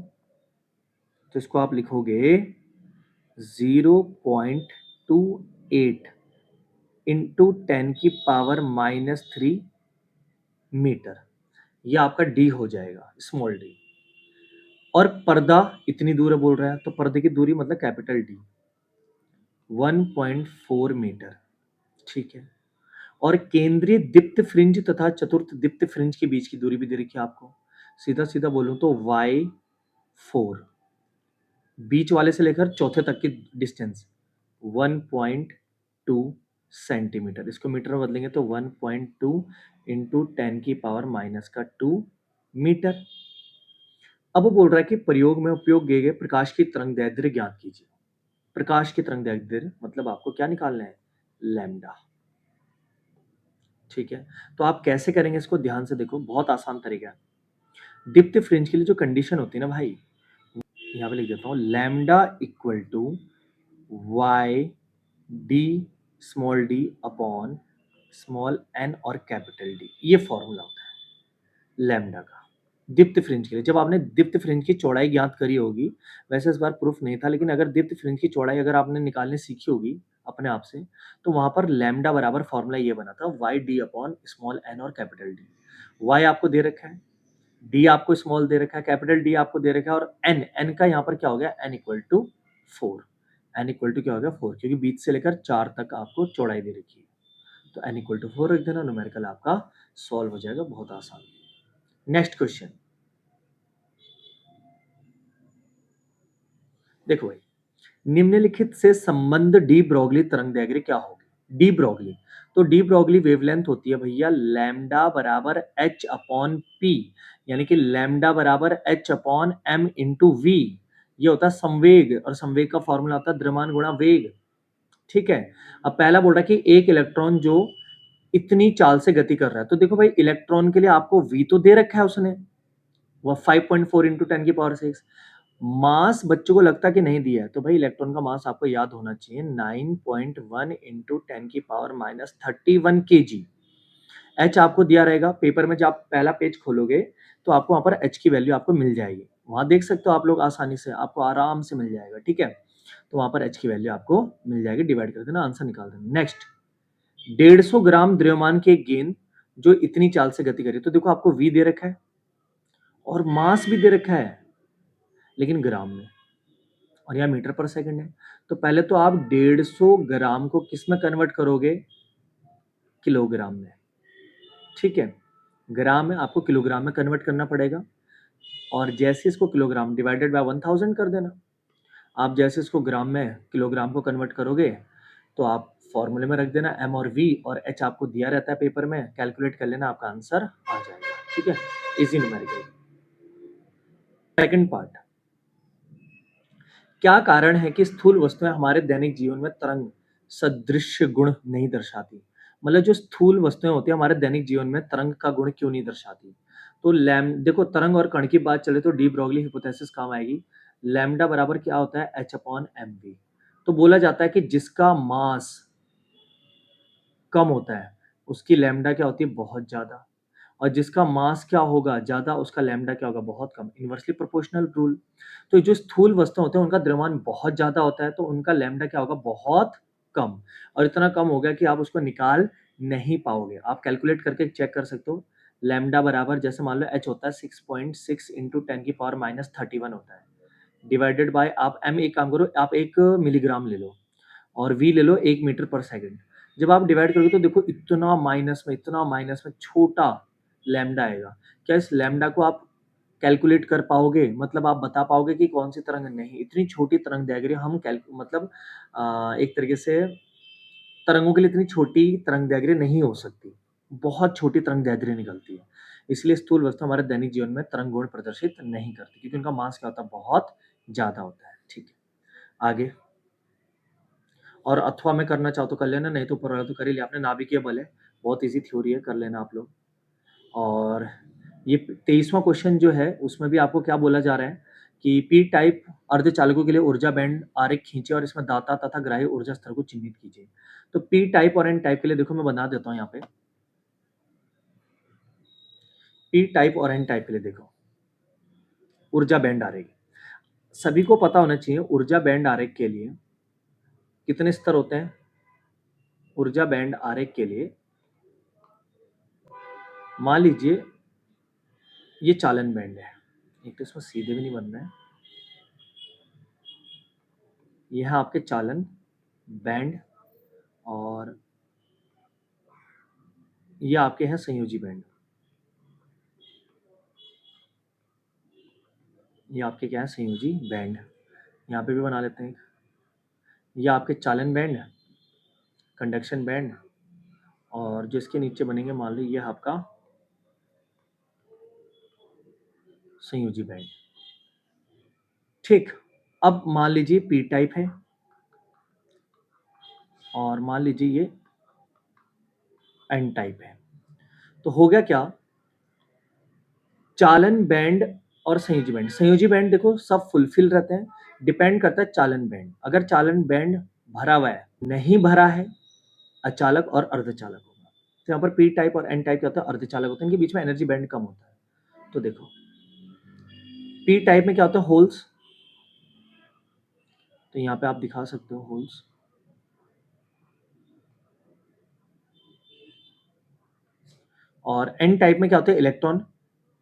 तो इसको आप लिखोगे 0.28 0.28 इंटू 10⁻³ मीटर, ये आपका डी हो जाएगा, स्मॉल डी। और पर्दा इतनी दूर है बोल रहा है, तो पर्दे की दूरी मतलब कैपिटल डी 1.4 मीटर, ठीक है। और केंद्रीय दीप्त फ्रिंज तथा चतुर्थ दीप्त फ्रिंज के बीच की दूरी भी दे रखी है आपको। सीधा सीधा बोलूं तो y4, बीच वाले से लेकर चौथे तक की डिस्टेंस 1.2 सेंटीमीटर। इसको मीटर में बदलेंगे तो 1.2 इंटू 10⁻²मीटर। अब वो बोल रहा है कि प्रयोग में उपयोग किए गए प्रकाश की तरंगदैर्ध्य ज्ञात कीजिए। प्रकाश की तरंगदैर्ध्य मतलब आपको क्या निकालना है, लैम्डा, ठीक है। तो आप कैसे करेंगे इसको, ध्यान से देखो, बहुत आसान तरीका है। दीप्त फ्रिंज के लिए जो कंडीशन होती है ना भाई, यहाँ पे लिख देता हूँ, lambda equal to Y D small D upon small N और कैपिटल डी, ये फॉर्मूला होता है लैम्डा का दीप्त फ्रिंज के लिए। जब आपने दीप्त फ्रिंज की चौड़ाई ज्ञात करी होगी, वैसे इस बार प्रूफ नहीं था, लेकिन अगर दीप्त फ्रिंज की चौड़ाई अगर आपने निकालनी सीखी होगी अपने आप से, तो वहां पर लैम्डा बराबर फॉर्मूला ये बना था, Y D upon small N और कैपिटल डी। वाई आपको दे रखा है, डी आपको स्मॉल दे रखा है, कैपिटल डी आपको दे रखा है, और एन, एन का यहाँ पर क्या हो गया, N equal to 4। N equal to क्या हो गया, 4, क्योंकि बीच से लेकर 4 तक आपको चौड़ाई दे रखी है। तो एन इक्वल टू 4 रख देना, न्यूमेरिकल आपका सॉल्व हो जाएगा, बहुत आसान। नेक्स्ट क्वेश्चन देखो भाई, निम्नलिखित से संबंध डी ब्रोगली तरंगदैर्घ्य क्या होगी। डी ब्रोगली, तो डी ब्रोगली वेवलेंथ होती है भैया लैम्डा बराबर एच अपॉन पी, यानी कि लैम्डा बराबर H upon M into V. ये होता है संवेग, और संवेग का फॉर्मूला होता है द्रव्यमान गुणा वेग, ठीक है। अब पहला बोल रहा है कि एक इलेक्ट्रॉन जो इतनी चाल से गति कर रहा है, तो देखो भाई इलेक्ट्रॉन के लिए आपको वी तो दे रखा है उसने, वह 5.4 इंटू 10⁻6। मास बच्चों को लगता कि नहीं दिया है, तो भाई इलेक्ट्रॉन का मास आपको याद होना चाहिए 9.1 इंटू 10⁻31 kg। एच आपको दिया रहेगा पेपर में, जब आप पहला पेज खोलोगे तो आपको वहां पर एच की वैल्यू आपको मिल जाएगी, वहां देख सकते हो आप लोग आसानी से, आपको आराम से मिल जाएगा, ठीक है। तो वहां पर एच की वैल्यू आपको मिल जाएगी, डिवाइड कर देना, आंसर निकाल देना। नेक्स्ट, 150 ग्राम द्रव्यमान की एक गेंद जो इतनी चाल से गति करी, तो देखो आपको वी दे रखा है और मास भी दे रखा है, लेकिन ग्राम में, और यहाँ मीटर पर सेकंड है। तो पहले तो आप 150 ग्राम को किस में कन्वर्ट करोगे, किलोग्राम में, ठीक है। ग्राम में आपको किलोग्राम में कन्वर्ट करना पड़ेगा, और जैसे इसको किलोग्राम डिवाइडेड बाय 1000 कर देना। आप जैसे इसको ग्राम में किलोग्राम को कन्वर्ट करोगे, तो आप फॉर्मूले में रख देना एम और वी, और एच आपको दिया रहता है पेपर में, कैलकुलेट कर लेना, आपका आंसर आ जाएगा, ठीक है। Easy numerical. सेकंड पार्ट, क्या कारण है कि स्थूल वस्तुएं हमारे दैनिक जीवन में तरंग सदृश गुण नहीं दर्शाती। मतलब जो स्थूल वस्तुएं होती है हमारे दैनिक जीवन में तरंग का गुण क्यों नहीं दर्शाती। तो लैम देखो, तरंग और कण की बात चले तो डी ब्रोगली हिपोथेसिस काम आएगी। लैम्डा बराबर क्या होता है, एच अपॉन एम वी। तो बोला जाता है कि जिसका मास कम होता है उसकी लैम्डा क्या होती है, बहुत ज्यादा, और जिसका मास क्या होगा ज्यादा, उसका लैम्डा क्या होगा, बहुत कम, इनवर्सली प्रोपोर्शनल रूल। तो जो स्थूल वस्तु होते हैं उनका द्रव्यमान बहुत ज्यादा होता है, तो उनका लैम्डा क्या होगा, बहुत कम, और इतना कम हो गया कि आप उसको निकाल नहीं पाओगे। आप कैलकुलेट करके चेक कर सकते हो। लैम्डा बराबर, जैसे मान लो एच होता है 6.6 इंटू 10⁻31 होता है, डिवाइडेड बाय आप एम, एक काम करो, आप 1 मिलीग्राम ले लो, और वी ले लो 1 मीटर पर सेकंड। जब आप डिवाइड करोगे तो देखो इतना माइनस में छोटा लैम्डा आएगा। क्या इस लैम्डा को आप कैलकुलेट कर पाओगे, मतलब आप बता पाओगे कि कौन सी तरंग, नहीं, इतनी छोटी तरंग दैर्घ्य हम मतलब एक तरीके से तरंगों के लिए इतनी छोटी तरंग दैर्घ्य नहीं हो सकती, बहुत छोटी तरंग दैर्घ्य निकलती है। इसलिए स्थूल वस्तु हमारे दैनिक जीवन में तरंग गुण प्रदर्शित नहीं करती, क्योंकि उनका मास क्या होता है, बहुत ज्यादा होता है, ठीक है। आगे, और अथवा में करना चाहो तो कर लेना, नहीं तो ऊपर वाला तो कर ही लिया आपने, नाभिकीय बल है, बहुत इजी थ्योरी है, कर लेना आप लोग। और ये 23वां क्वेश्चन जो है उसमें भी आपको क्या बोला जा रहा है कि पी टाइप अर्धचालकों के लिए ऊर्जा बैंड आरेख खींचे और इसमें दाता तथा ग्राही ऊर्जा स्तर को चिन्हित कीजिए। तो पी टाइप और एन टाइप के लिए देखो मैं बना देता हूँ यहाँ पे। पी टाइप और एन टाइप के लिए देखो, ऊर्जा बैंड आरेख सभी को पता होना चाहिए। ऊर्जा बैंड आरेख के लिए कितने स्तर होते हैं ऊर्जा बैंड आरेख के लिए? मान लीजिए ये चालन बैंड है, एक तो इसमें सीधे भी नहीं बन रहे हैं, ये है आपके चालन बैंड और ये आपके हैं संयोजी बैंड। ये आपके क्या है संयोजी बैंड, यहाँ पे भी बना लेते हैं। ये आपके चालन बैंड, कंडक्शन बैंड और जो इसके नीचे बनेंगे मान लो ये आपका संयोजी बैंड। ठीक, अब मान लीजिए पी टाइप है और मान लीजिए ये एन टाइप है। तो हो गया क्या, चालन बैंड और संयोजी बैंड। संयोजी बैंड देखो सब फुलफिल रहते हैं, डिपेंड करता है चालन बैंड। अगर चालन बैंड भरा हुआ है, नहीं भरा है, अचालक और अर्धचालक होगा। तो यहाँ पर पी टाइप और एन टाइप क्या होता है, अर्धचालक होता है, इनके बीच में एनर्जी बैंड कम होता है। तो देखो पी टाइप में क्या होता है, होल्स, तो यहाँ पे आप दिखा सकते हो होल्स। और एन टाइप में क्या होता है, इलेक्ट्रॉन,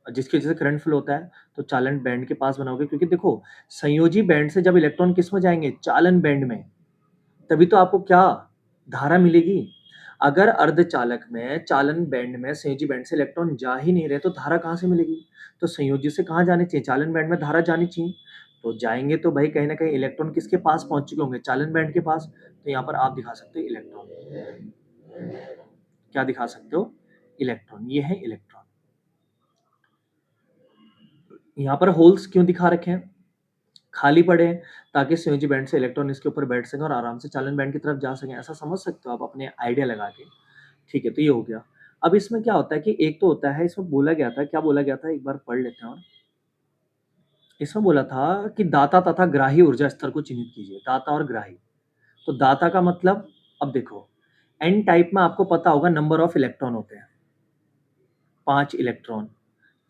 जिसकी वजह से करंट फ्लो होता है। तो चालन बैंड के पास बनाओगे, क्योंकि देखो संयोजी बैंड से जब इलेक्ट्रॉन किस में जाएंगे, चालन बैंड में, तभी तो आपको क्या धारा मिलेगी। अगर अर्धचालक में, चालन बैंड में, संयोजी बैंड से इलेक्ट्रॉन जा ही नहीं रहे तो धारा कहाँ से मिलेगी। तो संयोजी से कहाँ जानी चाहिए, चालन बैंड में धारा जानी चाहिए। तो जाएंगे तो भाई कहीं ना कहीं इलेक्ट्रॉन किसके पास पहुंच चुके होंगे, चालन बैंड के पास। तो यहाँ पर आप दिखा सकते हो इलेक्ट्रॉन, क्या दिखा सकते हो, इलेक्ट्रॉन, ये है इलेक्ट्रॉन। यहाँ पर होल्स क्यों दिखा रखे हैं, खाली पड़े हैं, ताकि संयोजी बैंड से इलेक्ट्रॉन इसके ऊपर बैठ सके और आराम से चालन बैंड की तरफ जा सके, ऐसा समझ सकते हो आप अपने आइडिया लगा के। ठीक है, तो ये हो गया। अब इसमें क्या होता है कि एक तो होता है, इसमें बोला गया था, क्या बोला गया था एक बार पढ़ लेते हैं। और इसमें बोला था कि दाता तथा ग्राही ऊर्जा स्तर को चिन्हित कीजिए, दाता और ग्राही। तो दाता का मतलब, अब देखो एन टाइप में आपको पता होगा नंबर ऑफ इलेक्ट्रॉन होते हैं 5 इलेक्ट्रॉन,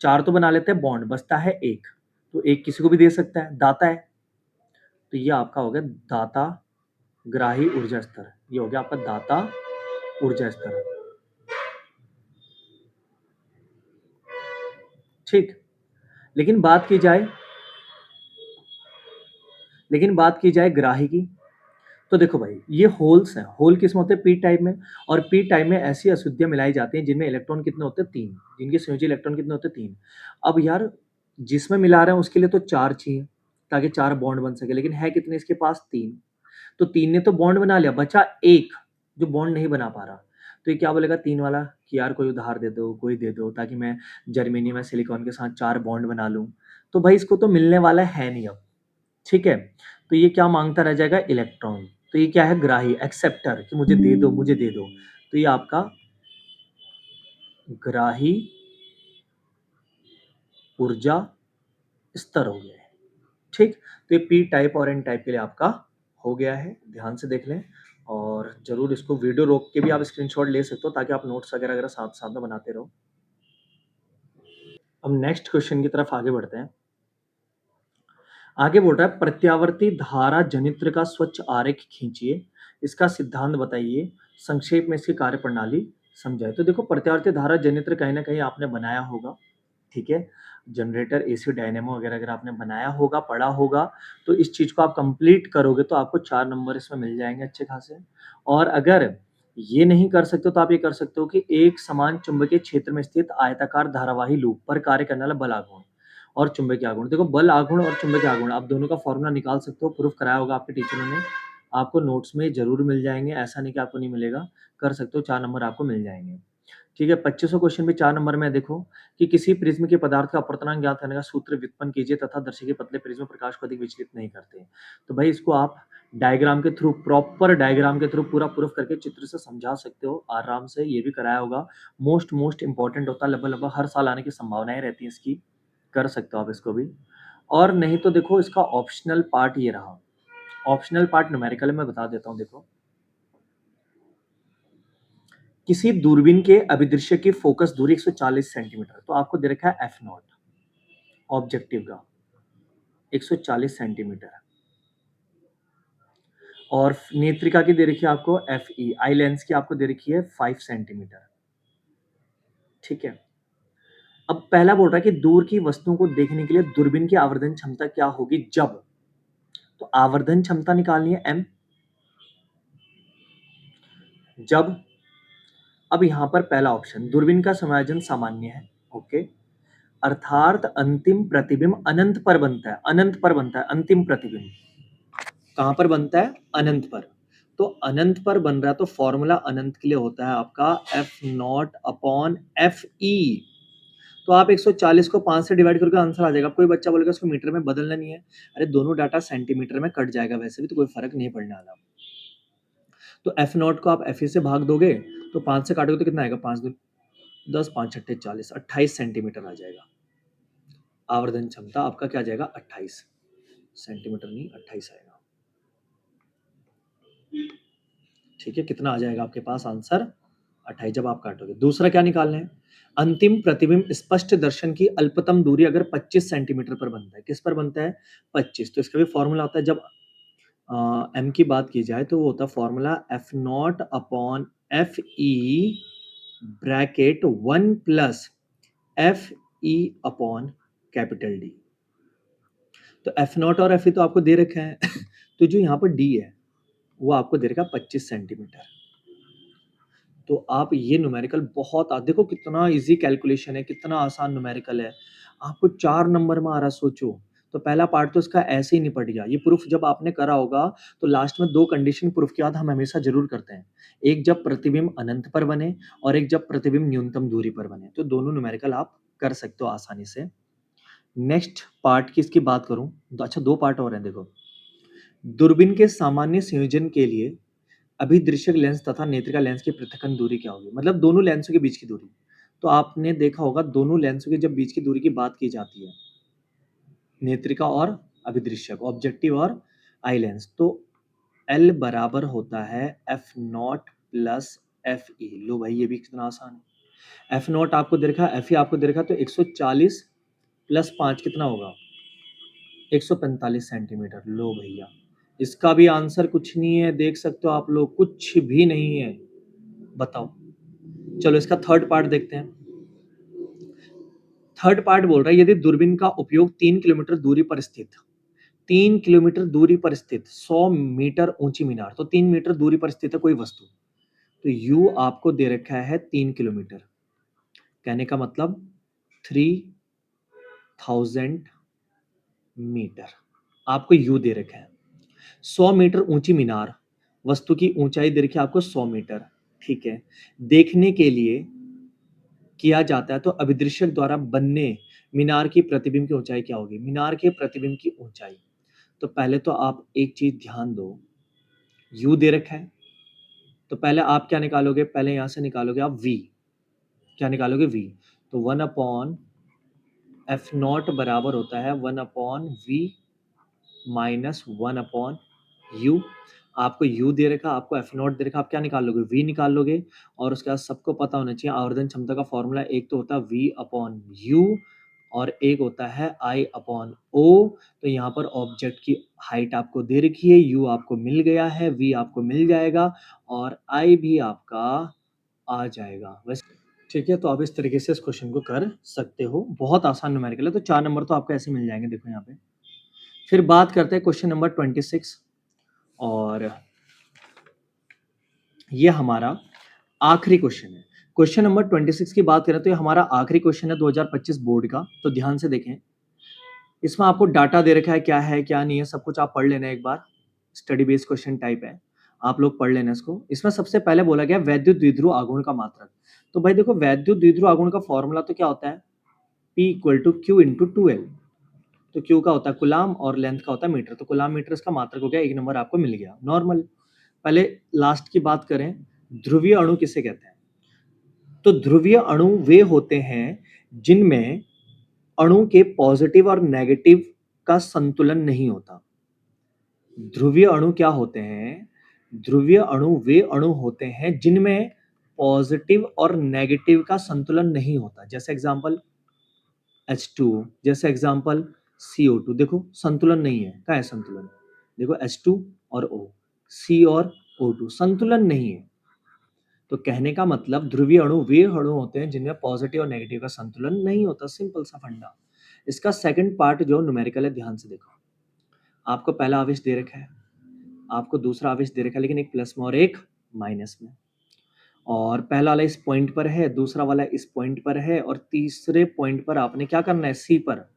4 तो बना लेते हैं बॉन्ड, बचता है एक, तो एक किसी को भी दे सकता है, दाता है। तो ये आपका हो गया दाता ग्राही ऊर्जा स्तर, ये हो गया आपका दाता ऊर्जा स्तर। ठीक, लेकिन बात की जाए, ग्राही की, तो देखो भाई ये होल्स हैं, होल किस में होते हैं, पी टाइप में। और पी टाइप में ऐसी अशुद्धियां मिलाई जाती हैं जिनमें इलेक्ट्रॉन कितने होते हैं, 3, जिनके संयोजी इलेक्ट्रॉन कितने होते हैं, 3। अब यार जिसमें मिला रहे हैं उसके लिए तो 4 चाहिए, ताकि 4 बॉन्ड बन सके, लेकिन है कितने इसके पास, 3। तो 3 ने तो बॉन्ड बना लिया, बचा एक जो बॉन्ड नहीं बना पा रहा। तो ये क्या बोलेगा 3 वाला कि यार कोई उधार दे दो, कोई दे दो, ताकि मैं जर्मेनियम या सिलिकॉन के साथ 4 बॉन्ड बना लूं। तो भाई इसको तो मिलने वाला है नहीं अब, ठीक है। तो ये क्या मांगता रह जाएगा, इलेक्ट्रॉन। तो ये क्या है, ग्राही, एक्सेप्टर, कि मुझे दे दो, मुझे दे दो। तो ये आपका ग्राही ऊर्जा स्तर हो गया है। ठीक, तो ये पी टाइप और एन टाइप के लिए आपका हो गया है, ध्यान से देख लें। और जरूर इसको वीडियो रोक के भी आप स्क्रीनशॉट ले सकते हो, ताकि आप नोट्स वगैरह वगैरह साथ साथ में बनाते रहो। अब नेक्स्ट क्वेश्चन की तरफ आगे बढ़ते हैं। आगे बोल रहा है प्रत्यावर्ती धारा जनित्र का स्वच्छ आरेख खींचिए, इसका सिद्धांत बताइए, संक्षेप में इसकी कार्यप्रणाली समझाए। तो देखो प्रत्यावर्ती धारा जनित्र कहीं ना कहीं आपने बनाया होगा, ठीक है, जनरेटर, एसी, डायनेमो वगैरह अगर आपने बनाया होगा, पढ़ा होगा, तो इस चीज को आप कंप्लीट करोगे तो आपको 4 नंबर इसमें मिल जाएंगे अच्छे खासे। और अगर ये नहीं कर सकते तो आप ये कर सकते हो कि एक समान चुंबकीय क्षेत्र में स्थित आयताकार धारावाही लूप पर कार्य करने वाला बल आघूर्ण और चुंबकीय आघूर्ण। देखो बल आघूर्ण और चुंबकीय आघूर्ण आप दोनों का फॉर्मूला निकाल सकते हो, प्रूफ कराया होगा आपके टीचरों ने, आपको नोट्स में जरूर मिल जाएंगे, ऐसा नहीं कि आपको नहीं मिलेगा, कर सकते हो, 4 नंबर आपको मिल जाएंगे। ठीक है, 2500 क्वेश्चन भी 4 नंबर में। देखो कि किसी प्रिज्म के पदार्थ का अपवर्तनांक ज्ञात करने का सूत्र व्युत्पन्न कीजिए तथा दर्शक के पतले प्रिज्म प्रकाश को अधिक विचलित नहीं करते। तो भाई इसको आप डायग्राम के थ्रू, प्रॉपर डायग्राम के थ्रू पूरा प्रूफ करके चित्र से समझा सकते हो आराम से, ये भी कराया होगा। मोस्ट इंपॉर्टेंट होता है, लगभग हर साल आने की संभावनाएं रहती है इसकी, कर सकते हो आप इसको भी। और नहीं तो देखो इसका ऑप्शनल पार्ट ये रहा, ऑप्शनल पार्ट न्यूमेरिकल में बता देता हूँ। देखो किसी दूरबीन के अभिदृश्य की फोकस दूरी 140 सेंटीमीटर, तो आपको दे रखा है एफ नॉट ऑब्जेक्टिव का 140 सेंटीमीटर। और नेत्रिका की दे रखी है आपको Fe, आई लेंस की आपको दे रखी है 5 सेंटीमीटर। ठीक है। अब पहला बोल रहा है कि दूर की वस्तुओं को देखने के लिए दूरबीन की आवर्धन क्षमता क्या होगी जब, तो आवर्धन क्षमता निकालनी है m, जब, अब यहां पर पहला ऑप्शन दूरबीन का समायोजन सामान्य है, ओके, अर्थात अंतिम प्रतिबिंब अनंत पर बनता है, अनंत पर बनता है अंतिम प्रतिबिंब, कहां पर बनता है, अनंत पर। तो अनंत पर बन रहा है तो फॉर्मूला अनंत के लिए होता है आपका F not upon F E. तो आप 140 को 5 से डिवाइड करके आंसर आ जाएगा। कोई बच्चा बोलेगा इसको मीटर में बदलना नहीं है, अरे दोनों डाटा सेंटीमीटर में कट जाएगा, वैसे भी तो कोई फर्क नहीं पड़ने वाला। तो एफ नॉट को आप एफ ई से भाग दोगे तो 5 से काटोगे तो कितना आएगा, 5 दूनी 10, 5 छठे 40, 28 सेंटीमीटर आ जाएगा। आवर्धन क्षमता आपका क्या आ जाएगा, 28 सेंटीमीटर नहीं 28 आएगा। ठीक है, कितना आ जाएगा आपके पास आंसर, 28 जब आप काटोगे। दूसरा क्या निकालना है, अंतिम प्रतिबिंब स्पष्ट दर्शन की अल्पतम दूरी अगर 25 सेंटीमीटर पर बनता है, किस पर बनता है, 25, तो इसका भी फॉर्मूला होता है, जब एम की बात की जाए तो वो होता है formula F not upon F E bracket 1 plus F E upon capital D. तो एफ नॉट और एफ ई तो आपको दे रखे हैं तो जो यहाँ पर डी है वो आपको दे रखा है 25 सेंटीमीटर। तो आप ये न्यूमेरिकल बहुत देखो कितना इजी कैलकुलेशन है, कितना आसान न्यूमेरिकल है, आपको 4 नंबर में आ रहा, सोचो। तो पहला पार्ट तो इसका ऐसे ही निपट गया। ये प्रूफ जब आपने करा होगा तो लास्ट में 2 कंडीशन प्रूफ के बाद हम हमेशा जरूर करते हैं, एक जब प्रतिबिंब अनंत पर बने और एक जब प्रतिबिंब न्यूनतम दूरी पर बने। तो दोनों न्यूमेरिकल आप कर सकते हो आसानी से। नेक्स्ट पार्ट की इसकी बात करूं तो अच्छा 2 पार्ट और हैं, देखो। दूरबीन के सामान्य संयोजन के लिए अभिदृश्यक लेंस तथा नेत्रिका लेंस की पृथक्कन दूरी क्या होगी, मतलब दोनों लेंसों के बीच की दूरी। तो आपने देखा होगा दोनों लेंसों के जब बीच की दूरी की बात की जाती है, नेत्रिका और अभिदृश्यक, ऑब्जेक्टिव और आई लेंस, तो एल बराबर होता है F not plus F E. लो भाई ये भी कितना आसान है। एफ नॉट आपको दे रखा, एफ ई आपको दे रखा, तो 140 प्लस 5 कितना होगा, 145 सेंटीमीटर। लो भैया इसका भी आंसर कुछ नहीं है, देख सकते हो आप लोग, कुछ भी नहीं है। बताओ, चलो इसका थर्ड पार्ट देखते हैं। थर्ड पार्ट बोल रहा है यदि दूरबीन का उपयोग 3 किलोमीटर दूरी पर स्थित, 3 किलोमीटर दूरी पर स्थित 100 मीटर ऊंची मीनार, तो 3 मीटर दूरी पर स्थित है कोई वस्तु, तो यू आपको दे रखा है 3 किलोमीटर, कहने का मतलब 3000 मीटर आपको यू दे रखा है। 100 मीटर ऊंची मीनार, वस्तु की ऊंचाई दे रखी है आपको 100 मीटर। ठीक है, देखने के लिए किया जाता है तो अभिदृश्यक द्वारा बनने मीनार की प्रतिबिंब की ऊंचाई क्या होगी, मीनार के प्रतिबिंब की ऊंचाई। तो पहले तो आप एक चीज ध्यान दो, u दे रखा है, तो पहले आप क्या निकालोगे, पहले यहां से निकालोगे आप v, क्या निकालोगे v, तो 1 अपॉन एफ नॉट बराबर होता है 1 upon v minus 1 upon u। आपको u दे रखा, आपको एफ नॉट दे रखा, आप क्या निकाल लोगे, v निकाल लोगे। और उसके बाद सबको पता होना चाहिए आवर्धन क्षमता का फॉर्मूला, एक तो होता है v अपॉन u और एक होता है I अपॉन ओ। तो यहाँ पर ऑब्जेक्ट की हाइट आपको दे रखी है, u आपको मिल गया है, v आपको मिल जाएगा और I भी आपका आ जाएगा। वैसे ठीक है, तो आप इस तरीके से इस क्वेश्चन को कर सकते हो, बहुत आसान न्यूमेरिकल है। तो 4 नंबर तो आपको ऐसे मिल जाएंगे, देखो यहाँ पे। फिर बात करते हैं क्वेश्चन नंबर 26, और ये हमारा आखिरी क्वेश्चन है। क्वेश्चन नंबर 26 की बात करें तो ये हमारा आखिरी क्वेश्चन है 2025 बोर्ड का। तो ध्यान से देखें, इसमें आपको डाटा दे रखा है, क्या है क्या नहीं है सब कुछ आप पढ़ लेना एक बार, स्टडी बेस्ड क्वेश्चन टाइप है, आप लोग पढ़ लेना इसको। इसमें सबसे पहले बोला गया वैद्युत द्विध्रुव आघूर्ण का मात्रक। तो भाई देखो, वैद्युत द्विध्रुव आघूर्ण का फॉर्मूला तो क्या होता है, P equal to Q into 2L। तो क्यू का होता है कुलाम और लेंथ का होता है मीटर, तो कुलाम मीटर इसका मात्रक हो गया, एक नंबर आपको मिल गया, नॉर्मल। पहले लास्ट की बात करें, ध्रुवीय अणु किसे कहते हैं, तो ध्रुवीय अणु वे होते हैं जिनमें अणु के पॉजिटिव और नेगेटिव का संतुलन नहीं होता। ध्रुवीय अणु क्या होते हैं, ध्रुवीय अणु वे अणु होते हैं जिनमें पॉजिटिव और नेगेटिव का संतुलन नहीं होता। जैसे एग्जांपल H2, जैसे एग्जांपल CO2, देखो संतुलन नहीं है, क्या है संतुलन, देखो H2 और O, C और O2 संतुलन नहीं है। तो कहने का मतलब ध्रुवीय अणु वे अणु होते हैं जिनमें पॉजिटिव और नेगेटिव का संतुलन नहीं होता, सिंपल सा फंडा। इसका सेकंड पार्ट जो न्यूमेरिकल है, ध्यान से देखो। आपको पहला आवेश दे रखा है, आपको दूसरा आवेश दे रखा है, लेकिन एक प्लस में और एक माइनस में। और पहला वाला इस पॉइंट पर है, दूसरा वाला इस पॉइंट पर है, और तीसरे पॉइंट पर आपने क्या करना है, सी पर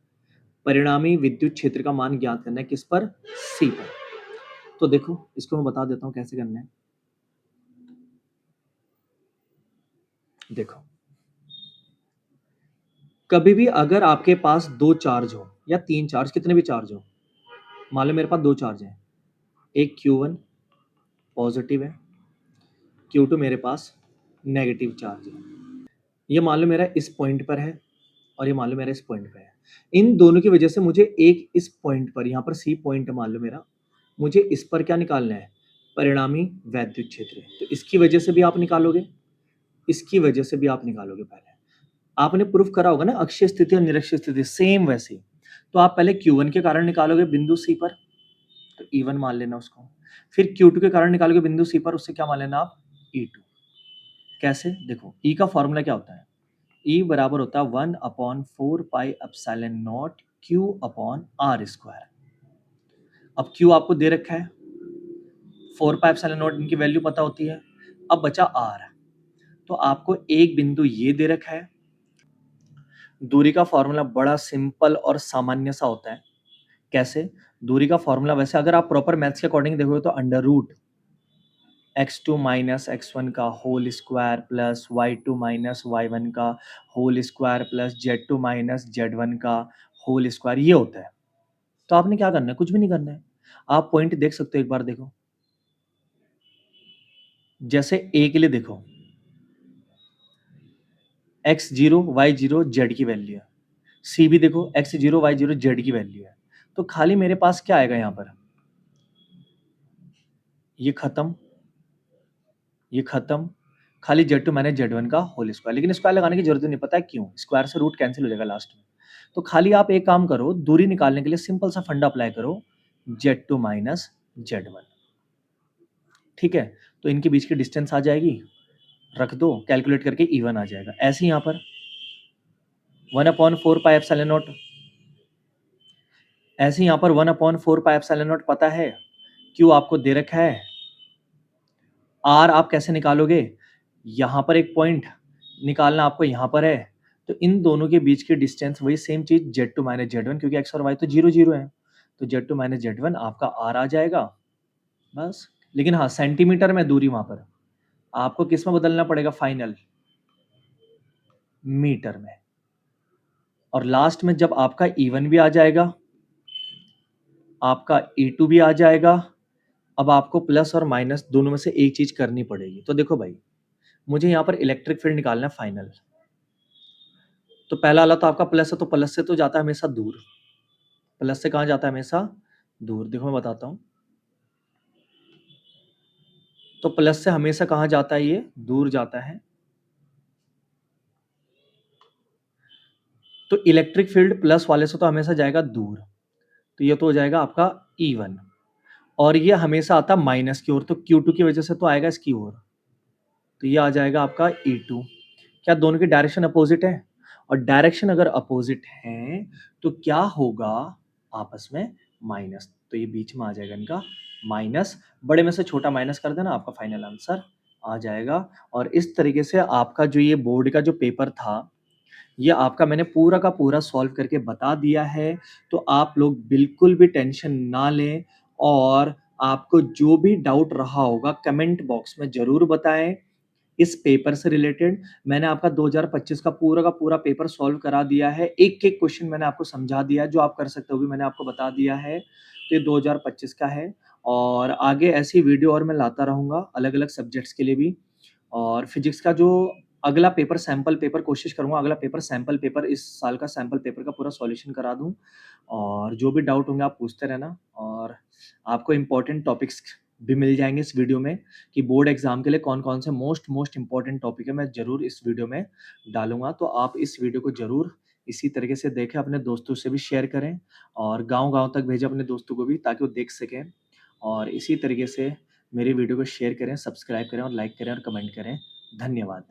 परिणामी विद्युत क्षेत्र का मान ज्ञात करना है। किस पर? सी पर। तो देखो इसको मैं बता देता हूं कैसे करना है। देखो, कभी भी अगर आपके पास दो चार्ज हो या तीन चार्ज, कितने भी चार्ज हो, मान लो मेरे पास दो चार्ज हैं, एक Q1 पॉजिटिव है, Q2 मेरे पास नेगेटिव चार्ज है। ये मान लो मेरा इस पॉइंट पर है और ये मान लो मेरा इस पॉइंट पे है। इन दोनों की वजह से मुझे एक इस पॉइंट पर, यहाँ पर सी पॉइंट मान लो मेरा, मुझे इस पर क्या निकालना है, परिणामी वैद्युत क्षेत्र। तो इसकी वजह से भी आप निकालोगे, इसकी वजह से भी आप निकालोगे। पहले आपने प्रूफ करा होगा ना अक्षीय स्थिति और निरक्षीय स्थिति, सेम वैसी। तो आप पहले Q1 के कारण निकालोगे बिंदु सी पर, तो E1 मान लेना उसको। फिर Q2 के कारण निकालोगे बिंदु सी पर, उससे क्या मान लेना आप, E2। कैसे? देखो E का फॉर्मूला क्या होता है, E बराबर होता है 1/4 pi epsilon naught Q upon R square. अब Q आपको दे रखा है, 4 पाई एप्सिलॉन नॉट इनकी वैल्यू पता होती है। अब बचा R, तो आपको एक बिंदु ये दे रखा है। दूरी का फॉर्मूला बड़ा सिंपल और सामान्य सा होता है। कैसे? दूरी का फॉर्मूला वैसे अगर आप प्रॉपर मैथ्स के अकॉर्डिंग देखोगे तो under root x2 minus x1 का whole square plus y2 minus y1 का whole square plus z2 minus z1 का होल स्क्वायर, ये होता है। तो आपने क्या करना है, कुछ भी नहीं करना है। आप पॉइंट देख सकते हो, एक बार देखो। जैसे a के लिए देखो, x0 y0 z की वैल्यू है। c भी देखो, x0 y0 z की वैल्यू है। तो खाली मेरे पास क्या आएगा यहाँ पर, ये खत्म, ये खत्म, खाली z2 माइनस z1 का होल स्क्वायर। लेकिन स्क्वायर लगाने की जरूरत नहीं, पता है क्यों? स्क्वायर से रूट कैंसिल हो जाएगा लास्ट में। तो खाली आप एक काम करो, दूरी निकालने के लिए सिंपल सा फंडा अप्लाई करो, z2 माइनस z1। ठीक है, तो इनके बीच की डिस्टेंस आ जाएगी, रख दो, कैलकुलेट करके E1 आ जाएगा। ऐसे यहाँ पर 1/4 पाई एप्सिलॉन नॉट, ऐसे यहाँ पर 1/4 पाई एप्सिलॉन नॉट पता है, Q आपको दे रखा है, R आप कैसे निकालोगे, यहाँ पर एक पॉइंट निकालना आपको यहाँ पर है। तो इन दोनों के बीच की डिस्टेंस वही सेम चीज z2 माइनस z1, क्योंकि x और y तो 0 0 है। तो z2 माइनस z1 आपका R आ जाएगा, बस। लेकिन हाँ, सेंटीमीटर में दूरी वहां पर आपको किस में बदलना पड़ेगा, फाइनल मीटर में। और लास्ट में जब आपका E1 भी आ जाएगा, आपका E2 भी आ जाएगा, अब आपको प्लस और माइनस दोनों में से एक चीज करनी पड़ेगी। तो देखो भाई, मुझे यहाँ पर इलेक्ट्रिक फील्ड निकालना है फाइनल। तो पहला वाला तो आपका प्लस है, तो प्लस से तो जाता है हमेशा दूर। प्लस से कहाँ जाता है, हमेशा दूर। देखो मैं बताता हूँ, तो प्लस से हमेशा कहाँ जाता है, ये दूर जाता है। तो इलेक्ट्रिक फील्ड प्लस वाले से तो हमेशा जाएगा दूर, तो ये तो हो जाएगा आपका E1। और ये हमेशा आता माइनस की ओर, तो Q2 की वजह से तो आएगा इसकी ओर, तो ये आ जाएगा आपका E2। क्या दोनों की डायरेक्शन अपोजिट है? और डायरेक्शन अगर अपोजिट है तो क्या होगा, आपस में माइनस, तो ये बीच में आ जाएगा इनका माइनस। बड़े में से छोटा माइनस कर देना, आपका फाइनल आंसर आ जाएगा। और इस तरीके से आपका जो ये बोर्ड का जो पेपर था, ये आपका मैंने पूरा का पूरा सॉल्व करके बता दिया है। तो आप लोग बिल्कुल भी टेंशन ना लें, और आपको जो भी डाउट रहा होगा कमेंट बॉक्स में ज़रूर बताएं। इस पेपर से रिलेटेड मैंने आपका 2025 का पूरा पेपर सॉल्व करा दिया है। एक-एक क्वेश्चन मैंने आपको समझा दिया है, जो आप कर सकते हो भी मैंने आपको बता दिया है। तो ये 2025 का है, और आगे ऐसी वीडियो और मैं लाता रहूँगा अलग-अलग सब्जेक्ट्स के लिए भी। और फिजिक्स का जो अगला पेपर, सैंपल पेपर, कोशिश करूँगा अगला पेपर सैंपल पेपर, इस साल का सैंपल पेपर का पूरा सॉल्यूशन करा दूँ। और जो भी डाउट होंगे आप पूछते रहना, और आपको इम्पोर्टेंट टॉपिक्स भी मिल जाएँगे इस वीडियो में, कि बोर्ड एग्ज़ाम के लिए कौन-कौन से मोस्ट इम्पोर्टेंट टॉपिक है, मैं ज़रूर इस वीडियो में डालूँगा। तो आप इस वीडियो को ज़रूर इसी तरीके से देखें, अपने दोस्तों से भी शेयर करें, और गाँव-गाँव तक भेजें अपने दोस्तों को भी, ताकि वो देख सकें। और इसी तरीके से मेरी वीडियो को शेयर करें, सब्सक्राइब करें और लाइक करें और कमेंट करें। धन्यवाद।